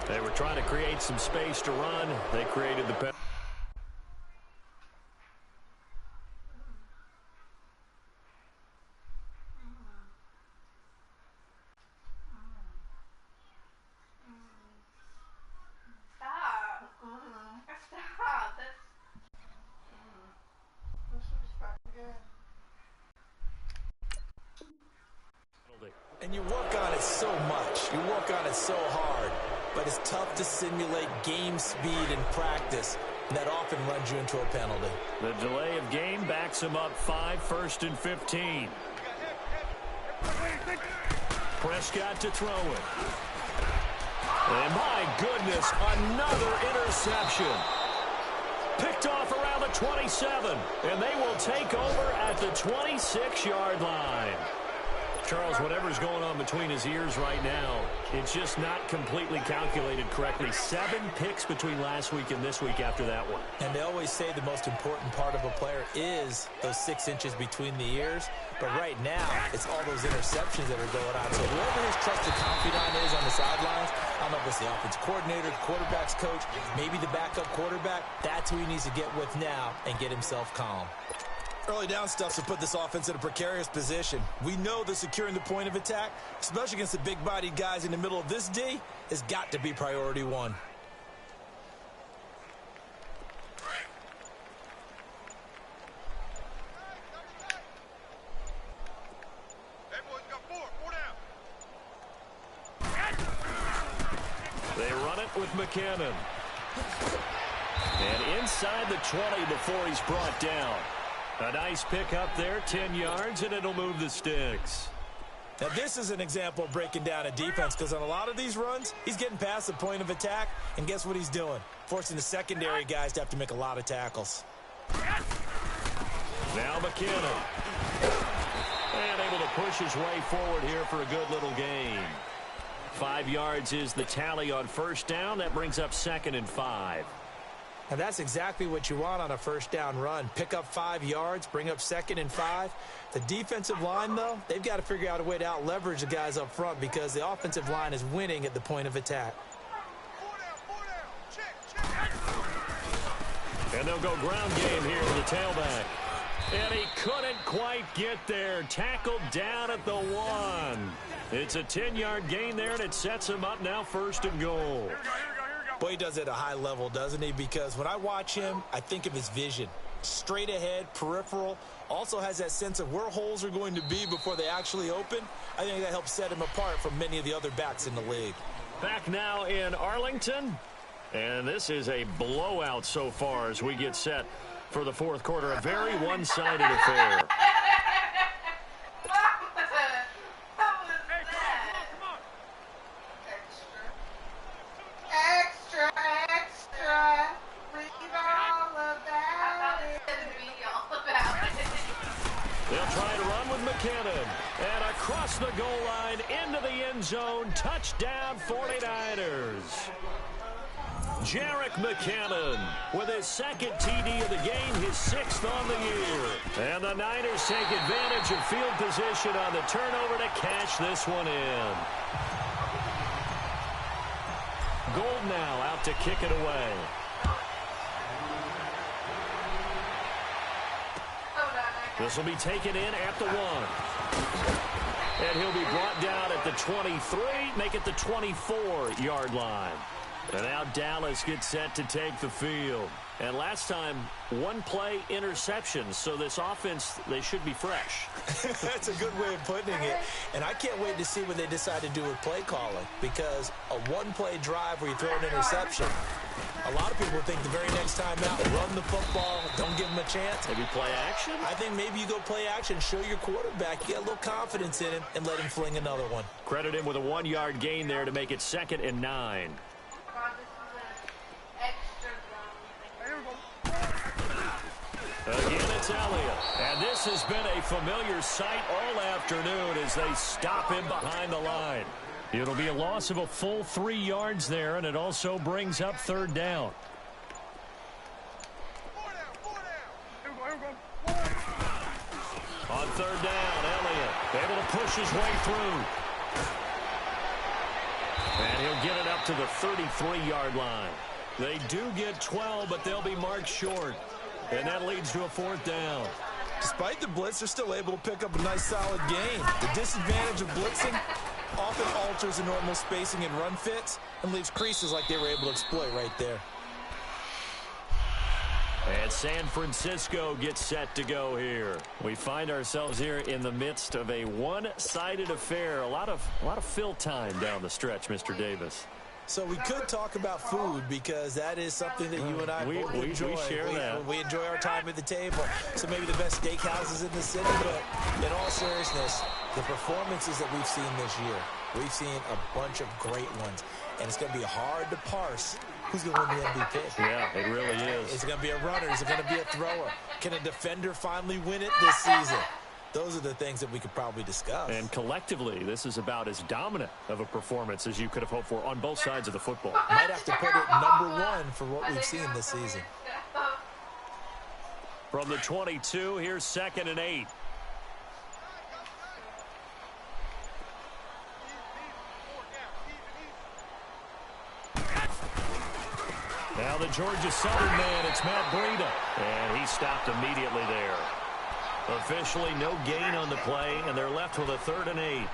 They were trying to create some space to run. They created the penalty. And you work on it so much. You work on it so hard. But it's tough to simulate game speed in practice. And that often runs you into a penalty. The delay of game backs him up 5, 1st and 15. Prescott to throw it. And my goodness, another interception. Picked off around the 27. And they will take over at the 26-yard line. Charles, whatever's going on between his ears right now, it's just not completely calculated correctly. 7 picks between last week and this week after that one. And they always say the most important part of a player is those 6 inches between the ears. But right now, it's all those interceptions that are going on. So whoever his trusted confidant is on the sidelines, I don't know if it's the offensive coordinator, the quarterback's coach, maybe the backup quarterback, that's who he needs to get with now and get himself calm. Early down stuff to put this offense in a precarious position. We know that securing the point of attack, especially against the big-bodied guys in the middle of this D, has got to be priority one. They run it with McKinnon. And inside the 20 before he's brought down. A nice pickup there, 10 yards, and it'll move the sticks. Now, this is an example of breaking down a defense, because on a lot of these runs, he's getting past the point of attack, and guess what he's doing? Forcing the secondary guys to have to make a lot of tackles. Now McKinnon. And able to push his way forward here for a good little gain. 5 yards is the tally on first down. That brings up 2nd and 5. And that's exactly what you want on a first down run. Pick up 5 yards, bring up 2nd and 5. The defensive line, though, they've got to figure out a way to out-leverage the guys up front because the offensive line is winning at the point of attack. And they'll go ground game here with the tailback. And he couldn't quite get there. Tackled down at the 1. It's a 10-yard gain there, and it sets him up now 1st and goal. Boy, he does it at a high level, doesn't he? Because when I watch him, I think of his vision. Straight ahead, peripheral. Also has that sense of where holes are going to be before they actually open. I think that helps set him apart from many of the other backs in the league. Back now in Arlington. And this is a blowout so far as we get set for the 4th quarter. A very one-sided affair. And across the goal line into the end zone. Touchdown 49ers. Jerick McKinnon with his 2nd TD of the game, his 6th on the year. And the Niners take advantage of field position on the turnover to cash this one in. Gold now out to kick it away. This will be taken in at the 1. And he'll be brought down at the 23, make it the 24-yard line. And now Dallas gets set to take the field. And last time, 1 play interception. So this offense, they should be fresh. That's a good way of putting it. And I can't wait to see what they decide to do with play calling. Because a 1-play drive where you throw an interception, a lot of people think the very next time out, run the football, don't give him a chance. Maybe play action? I think maybe you go play action, show your quarterback, you got a little confidence in him, and let him fling another one. Credit him with a 1-yard gain there to make it 2nd and 9. Again, it's Elliott. And this has been a familiar sight all afternoon as they stop him behind the line. It'll be a loss of a full 3 yards there, and it also brings up 3rd down. On 3rd down, Elliott able to push his way through. And he'll get it up to the 33-yard line. They do get 12, but they'll be marked short. And that leads to a 4th down. Despite the blitz, they're still able to pick up a nice solid gain. The disadvantage of blitzing often alters the normal spacing and run fits and leaves creases like they were able to exploit right there. And San Francisco gets set to go here. We find ourselves here in the midst of a one-sided affair. A lot of fill time down the stretch, Mr. Davis. So we could talk about food because that is something that you and I both enjoy. We share that. We enjoy our time at the table. So maybe the best steakhouses in the city, but in all seriousness, the performances that we've seen this year, we've seen a bunch of great ones. And it's going to be hard to parse who's going to win the MVP. Yeah, it really is. Is it going to be a runner? Is it going to be a thrower? Can a defender finally win it this season? Those are the things that we could probably discuss. And collectively, this is about as dominant of a performance as you could have hoped for on both sides of the football. Might have to put it #1 for what we've seen this season. From the 22, here's 2nd and 8. Now the Georgia Southern man, it's Matt Breida. And he stopped immediately there. Officially no gain on the play, and they're left with a 3rd and 8.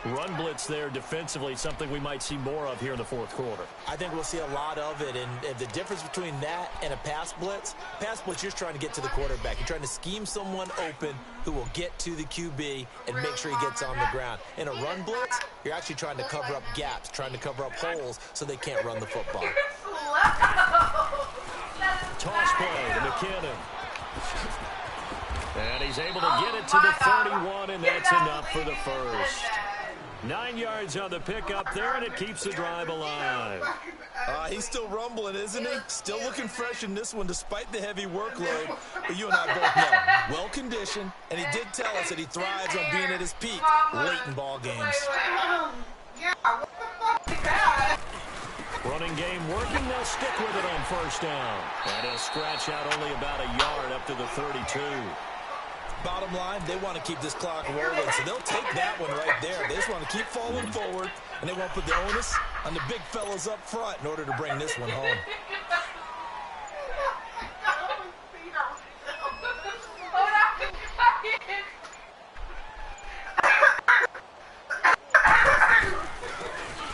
Run blitz there defensively, something we might see more of here in the 4th quarter. I think we'll see a lot of it, and the difference between that and a pass blitz, you're just trying to get to the quarterback. You're trying to scheme someone open who will get to the QB and make sure he gets on the ground. In a run blitz, you're actually trying to cover up gaps, trying to cover up holes so they can't run the football. Toss play to McKinnon. And he's able to get it to the 31, and that's enough for the first. 9 yards on the pickup there, and it keeps the drive alive. He's still rumbling, isn't he? Still looking fresh in this one despite the heavy workload. But you and I both know, well-conditioned, and he did tell us that he thrives on being at his peak late in ball games. Running game working, they'll stick with it on 1st down. And he'll scratch out only about a yard up to the 32. Bottom line, they want to keep this clock rolling, so they'll take that one right there. They just want to keep falling forward, and they won't put the onus on the big fellas up front in order to bring this one home.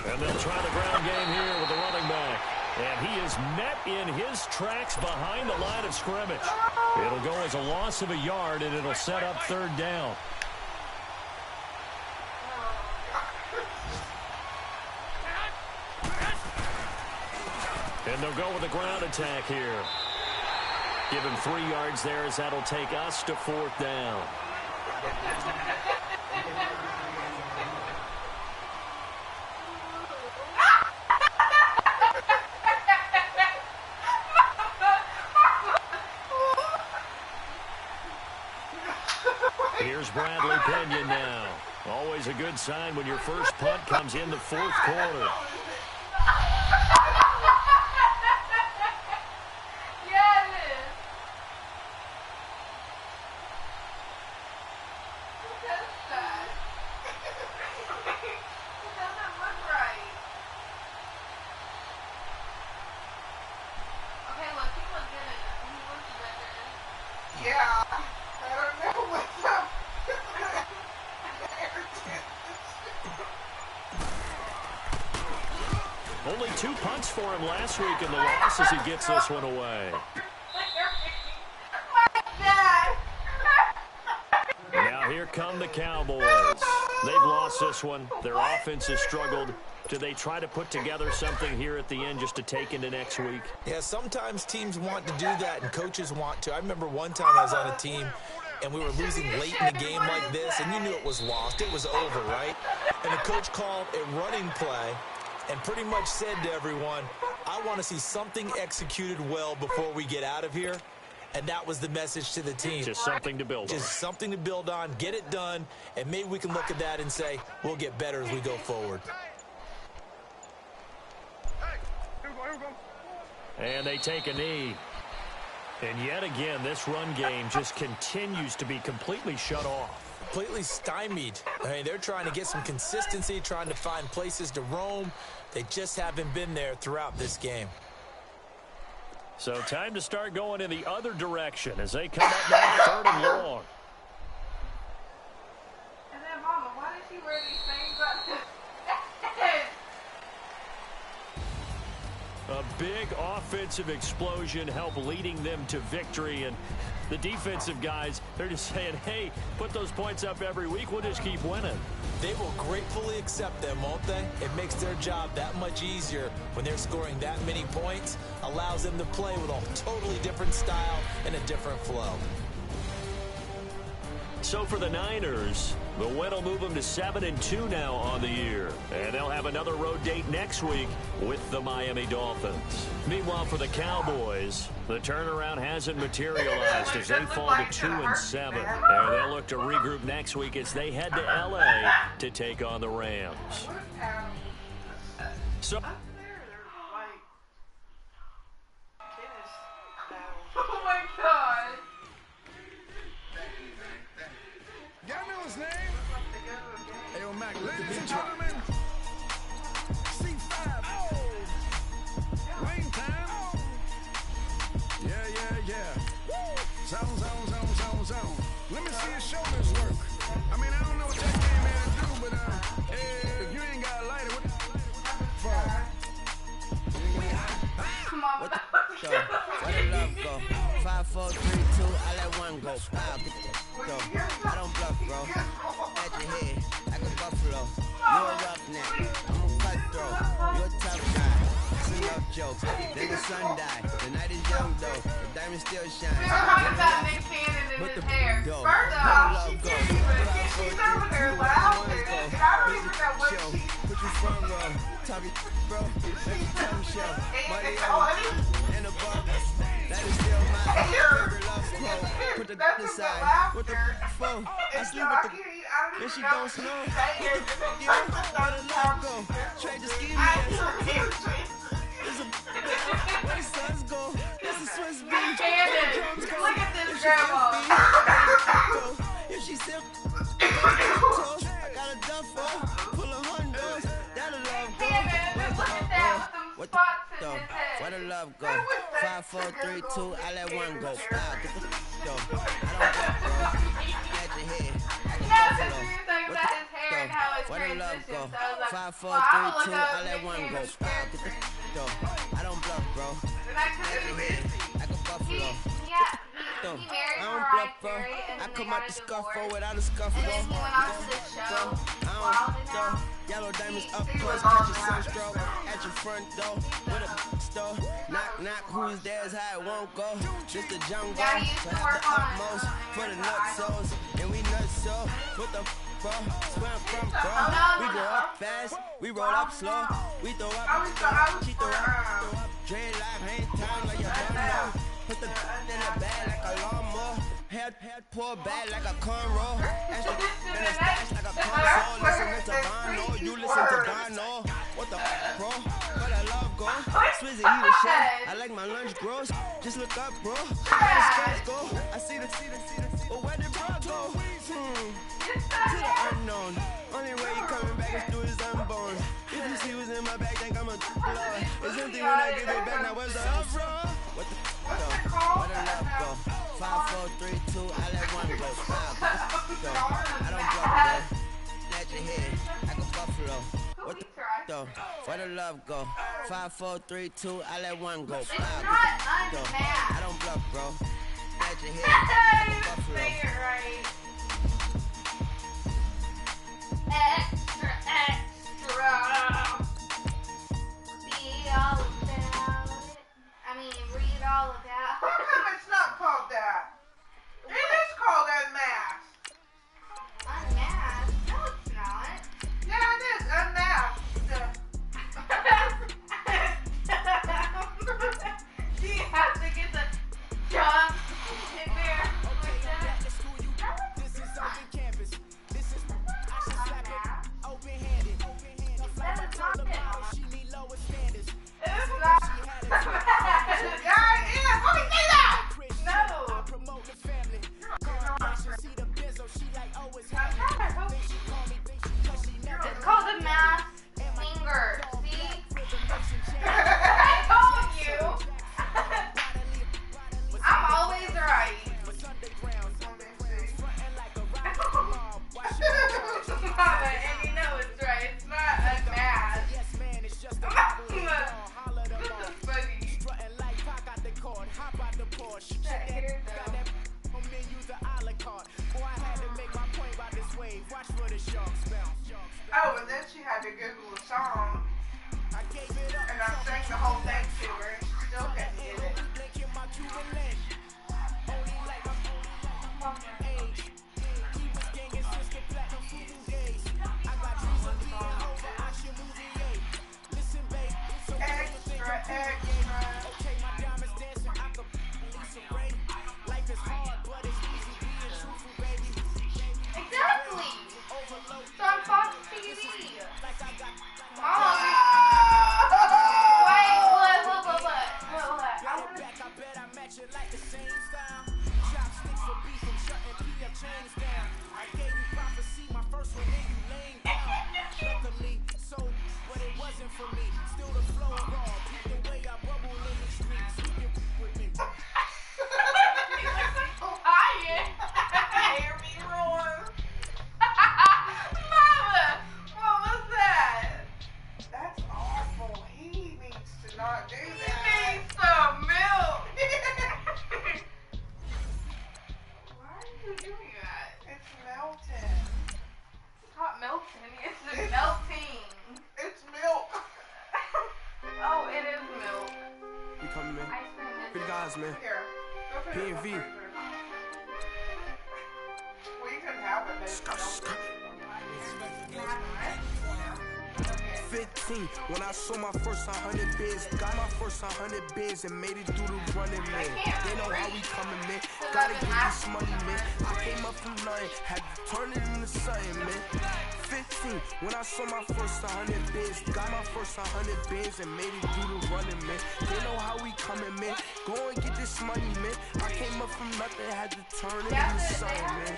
And they'll try the ground game here with the running back. And he is met in his tracks behind the line of scrimmage. It'll go as a loss of a yard, and it'll set up 3rd down. And they'll go with a ground attack here. Give him 3 yards there, as that'll take us to 4th down. Here's Bradley Pinion now. Always a good sign when your first punt comes in the 4th quarter. Yeah, it is. Who does that? It doesn't look right. Okay, look, he looks good in it. He looks better. Yeah. I don't know what's up. Only 2 punts for him last week in the loss as he gets this one away. Now here come the Cowboys. They've lost this one. Their offense has struggled. Do they try to put together something here at the end just to take into next week? Yeah, sometimes teams want to do that and coaches want to. I remember one time I was on a team and we were losing late in the game like this, and you knew it was lost. It was over, right? And the coach called a running play and pretty much said to everyone, I want to see something executed well before we get out of here. And that was the message to the team. Just something to build on. Just something to build on, get it done, and maybe we can look at that and say, we'll get better as we go forward. And they take a knee. And yet again, this run game just continues to be completely shut off. Completely stymied. I mean, they're trying to get some consistency, trying to find places to roam. They just haven't been there throughout this game. So time to start going in the other direction as they come up now 3rd and long. And then, Mama, why did she wear these things up his A big offensive explosion helped leading them to victory. And the defensive guys, they're just saying, hey, put those points up every week. We'll just keep winning. They will gratefully accept them, won't they? It makes their job that much easier when they're scoring that many points. Allows them to play with a totally different style and a different flow. So for the Niners, the win will move them to 7-2 now on the year. And they'll have another road date next week with the Miami Dolphins. Meanwhile, for the Cowboys, the turnaround hasn't materialized as they fall to 2-7. And they'll look to regroup next week as they head to L.A. to take on the Rams. So... Oh my God. Y'all know his name? Hey, yo, Mac, ladies and gentlemen, C5. Oh. Wayne time. Yeah. Zone. Let me see your shoulders work. I mean, I don't know what that came here to do, but if you ain't got a lighter, what the fuck? Come on, what the where the love go? 5, 4, 3, 2, I let one go. Wow, get the go. I don't bluff, bro. At your head, like a buffalo. You a roughneck, I'm a cutthroat. You a tough guy. It's enough jokes. Then the sun died. The night is young though. The diamond still shines. that Nick Cannon in his hair. First off, she can't even. She's over there laughing. And I don't even know what she's. Put you front row. Talking, bro. Let your tongue show. Money and a buck. That is still my favorite love quote. Put the aside. What the fuck? I sleep with the. And she don't snow. Where the love go? Trade the ski mask. Where the suns go? This is Swiss beach. Look at this grandma. If she still I got a duffel full of hundos. That'll love go. Look at that with them spots in his head. Where the love go? 5, 4, 3, 2, I let one go. Get the go. I don't go, bro. At your head. Where the love go? 5, 4, 3, 2, I let one go. Get the go. I don't bluff, bro. At your head, like a buffalo. He married I don't Mariah bluff, bro. Carey, and I then come they out got the a scuffle divorce. without a scuffle. And then he went on to the show. I don't yellow diamonds up close, catch a sunstroke at your front door with a store. Knock, knock, who's there's how it won't go. Just a jungle, Yeah, he used so to have work the on, utmost for the nutsos, and we nutso. What the bro? Where I'm from, bro? We go up fast, we roll up slow. We throw up, she throw up. Dreadlock, hang time like you don't know. Put the in the bag like a lawnmower. Head pull back like a cornrow. Ash the in the stash like a console. Listen to Bono, you listen to Bono. What the bro? Where the love go? Swizzy eat a shot. I like my lunch gross. Just look up, bro. Where the scars go? I see the. But where did bro go? To the unknown. Only way you coming back is through his unborn. If you see what's in my bag, think I'm a love. It's empty when I give it back. Now where's the love, bro? What the where the love go? 5, 4, 3, 2, I let one go. Go. I don't bluff, bro. Let your head like a buffalo. What the where the love go? 5, 4, 3, 2, I let one go. It's not unmatched. I don't bluff, bro. Let your head like a buffalo. Say it right. Extra, extra. Be all about it. I mean, read all about How come it's not called that? It is called unmasked. Unmasked? No, it's not. Yeah, it is unmasked. Do you have to get the jump in there with that? This is open campus. This is I should slap it open-handed. That is not it. She need lower standards. It's not. Yeah, it is. Let me see that. No. I promote the family. She see the benzo. She like, oh, it's I'm happening. trying to help Think she call me, think she cause she never. It's called a mask finger. See? you. I told you. I'm always right. Mama, and you know it's right. It's not unmasked. Yes, man, it's just a Mama, holler them this up. is funny. Strutting like Pac out the cord, hop out the Porsche. That hair, Got though. that on me, use the a la carte. Boy, I had to make my point about this wave. Watch for the sharks bounce. Oh, and then she had to Google a song, I gave it up. and I sang the whole thing to her, and she still couldn't get it. Blinking my Cuban lens. Only like age. He was gangin' since the platinum voodoo days. I got dreams of being over action movie 8. Listen, babe, it's okay to think Extra, I'm cool. extra. Okay, my diamonds dancing, I could Lisa Ray. Life is hard, but it's easy being truthful, baby. Exactly. Overload It's on Fox TV. like I got. Mom. Wait, what? Got it back, I bet I match it like the same style. Chopsticks for beef, I'm shutting PF chains down. I gave you prophecy, my first one, then you laying down. Luckily, so, but it wasn't for me. Still the flow raw, keep the way I bubble in the streets. You can with me. Lying. man. Here. Go put it in the P&V. freezer. Well, you can have it, but 15, when I saw my first 100 bids, got my first 100 bids and made it through the running, man. They know how we coming, man. Gotta get this money, man. I came up from nothing, had to turn it into something, man. 15, when I saw my first 100 bids, got my first 100 bids and made it through the running, man. They know how we coming, man. Go and get this money, man. I came up from nothing, had to turn it into something, man.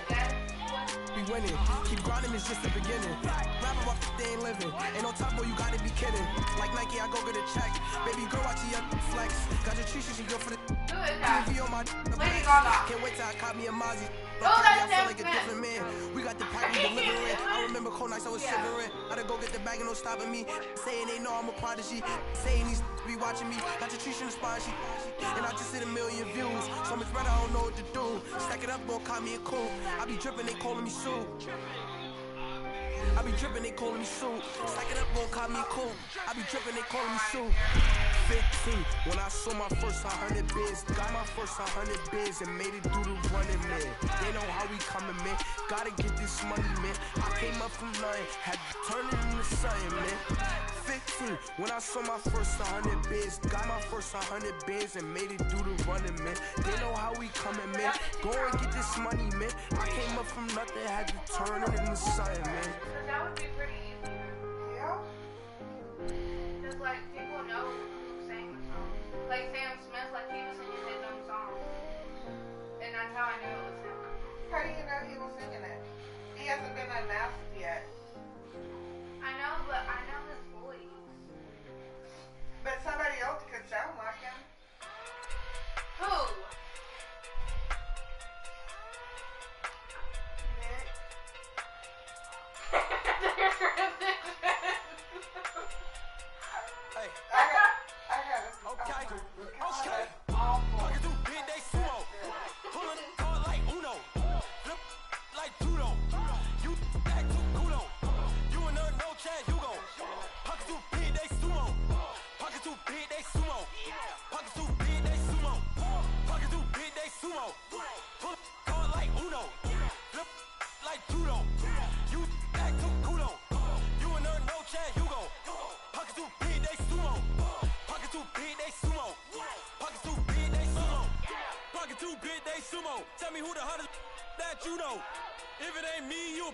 We winning, keep grinding, it's just the beginning. Rap about they ain't living. Ain't no top boy, you gotta be kidding. Like Nike, I go get a check. Baby girl, watch your flex. Got your tree, she go for the TV on my can't wait till I caught me a Mozzie. I feel like a different man. We got the pack, we delivering. I remember cold nights I was shivering. Gotta go get the bag and no stopping me. Saying they know I'm a prodigy. Saying these be watching me. Got your tree, she in the spot, and I just hit 1 million views. So much better, I don't know what to do. Stack it up, gon' call me a cool. I be dripping, they calling me Sue. I be dripping, they calling me Sue. Stack it up, gon' call me cool. I be dripping, they calling me Sue. 15, when I saw my first 100 bids, got my first 100 bids and made it through the running, man. They know how we coming, man. Gotta get this money, man. I came up from nothing, had to turn it into something, man. 15, when I saw my first 100 bids, got my first 100 bids and made it through the running, man. They know how we coming, man. Go and get this money, man. I came up from nothing, had to turn it into something, man. That would be pretty easy. Yeah. Just like people know who sang the song. Like Sam Smith, like he was singing his own song. And that's how I knew it was him. How do you know he was singing it? He hasn't been announced yet. I know, but I know his voice. But somebody else could sound like him. Who? Nick. Hey, I got it. okay, okay. Awful. Fucking do big day sumo. Pulling hard like Uno. Flip like judo. You act too kudo. You and her no Chad Hugo. Pockets too big they sumo. Pockets too big they sumo. Pockets too big they sumo. Pockets too big they sumo. Pull hard like Uno. Flip like judo. You act too kudo. You and her no Chad Hugo. Pockets too big they sumo. Pockets too big they sumo. Pockets too big they sumo. Pocket too big they sumo. Tell me who the hottest that you know. If it ain't me, you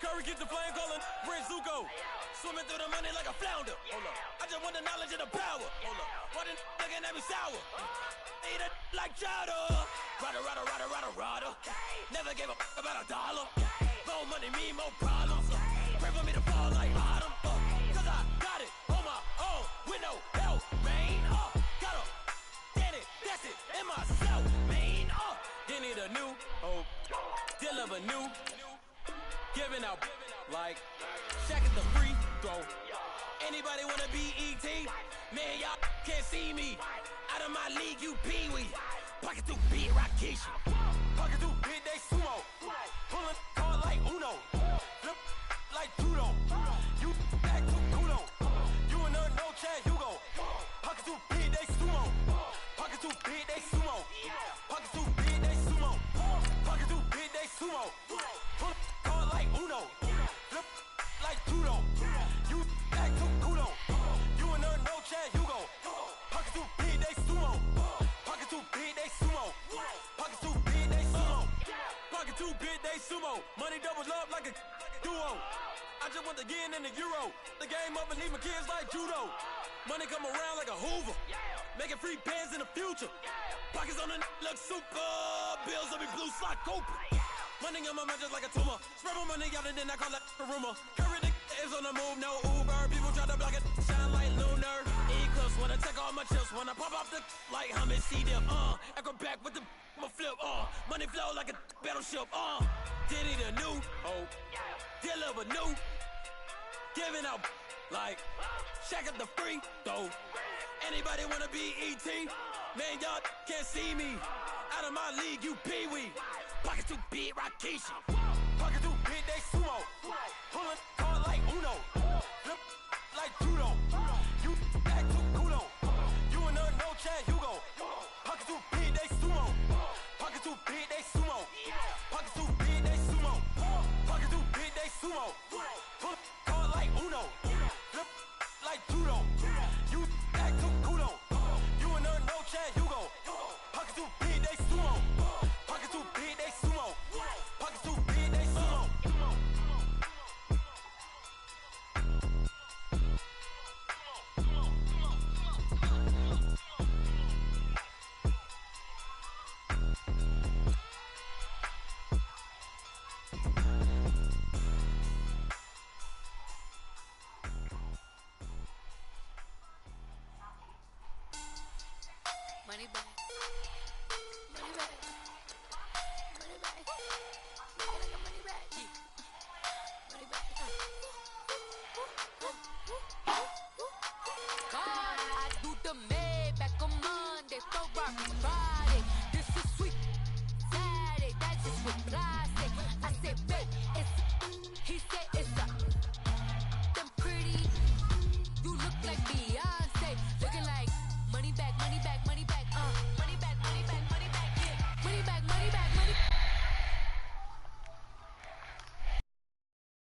Curry get the flame calling Prince Zuko. Swimming through the money like a flounder. Hold up. I just want the knowledge and the power. Hold up. Why the looking at me sour? Eat it like chowder. Rada, rada, rada, rada, rada. Never gave a about $1. More money mean more problems. Pray for me to fall like autumn. Cause I got it on my own with no help, man. Got a daddy, that's it, in myself, man. They need a new hope, deliver new, giving out like Shaq at the free throw. Anybody wanna be ET? Man, y'all can't see me. Out of my league, you pee-wee. Pocket too big, Rakishi. Pocket too big, they sumo. Pulling hard like Uno. Flip like judo. You act too kudo. You and her no Chad Hugo. Pocket too big, they sumo. Pocket too big, they sumo. Pocket too big, they sumo. Pocket too big, they sumo. Pull hard like Uno. Flip like judo. You act too kudo. You and her no Chad Hugo. Pocket too big, they sumo. Pocket too big, they sumo. Pocket too big, they sumo. Pocket too big, they sumo. Money doubles up like a duo. I just want the yen and the euro. The game up and leave my kids like judo. Money come around like a Hoover. Making free bands in the future. Pockets on the look super. Bills on me blue slot open. Money on my mind just like a tumor. Spread my money out and then I call that a rumor. Curry the is on the move, no Uber. People try to block it, shine like lunar. Eclipse wanna take all my chips. When I pop off the like Hummus, see them. Acrobat with the my flip. Money flow like a battleship. Diddy the new hope. Deliver new. Giving out like Shaq at the free throw. Anybody wanna be ET? Man, y'all can't see me. Out of my league, you pee-wee. Pocket too big, Rakishi. Pocket too big, they sumo. Pulling hard like Uno. Flip like judo. You act too kudo. You and her no Chad Hugo. Pocket too big, Beyonce, looking like money back, money back.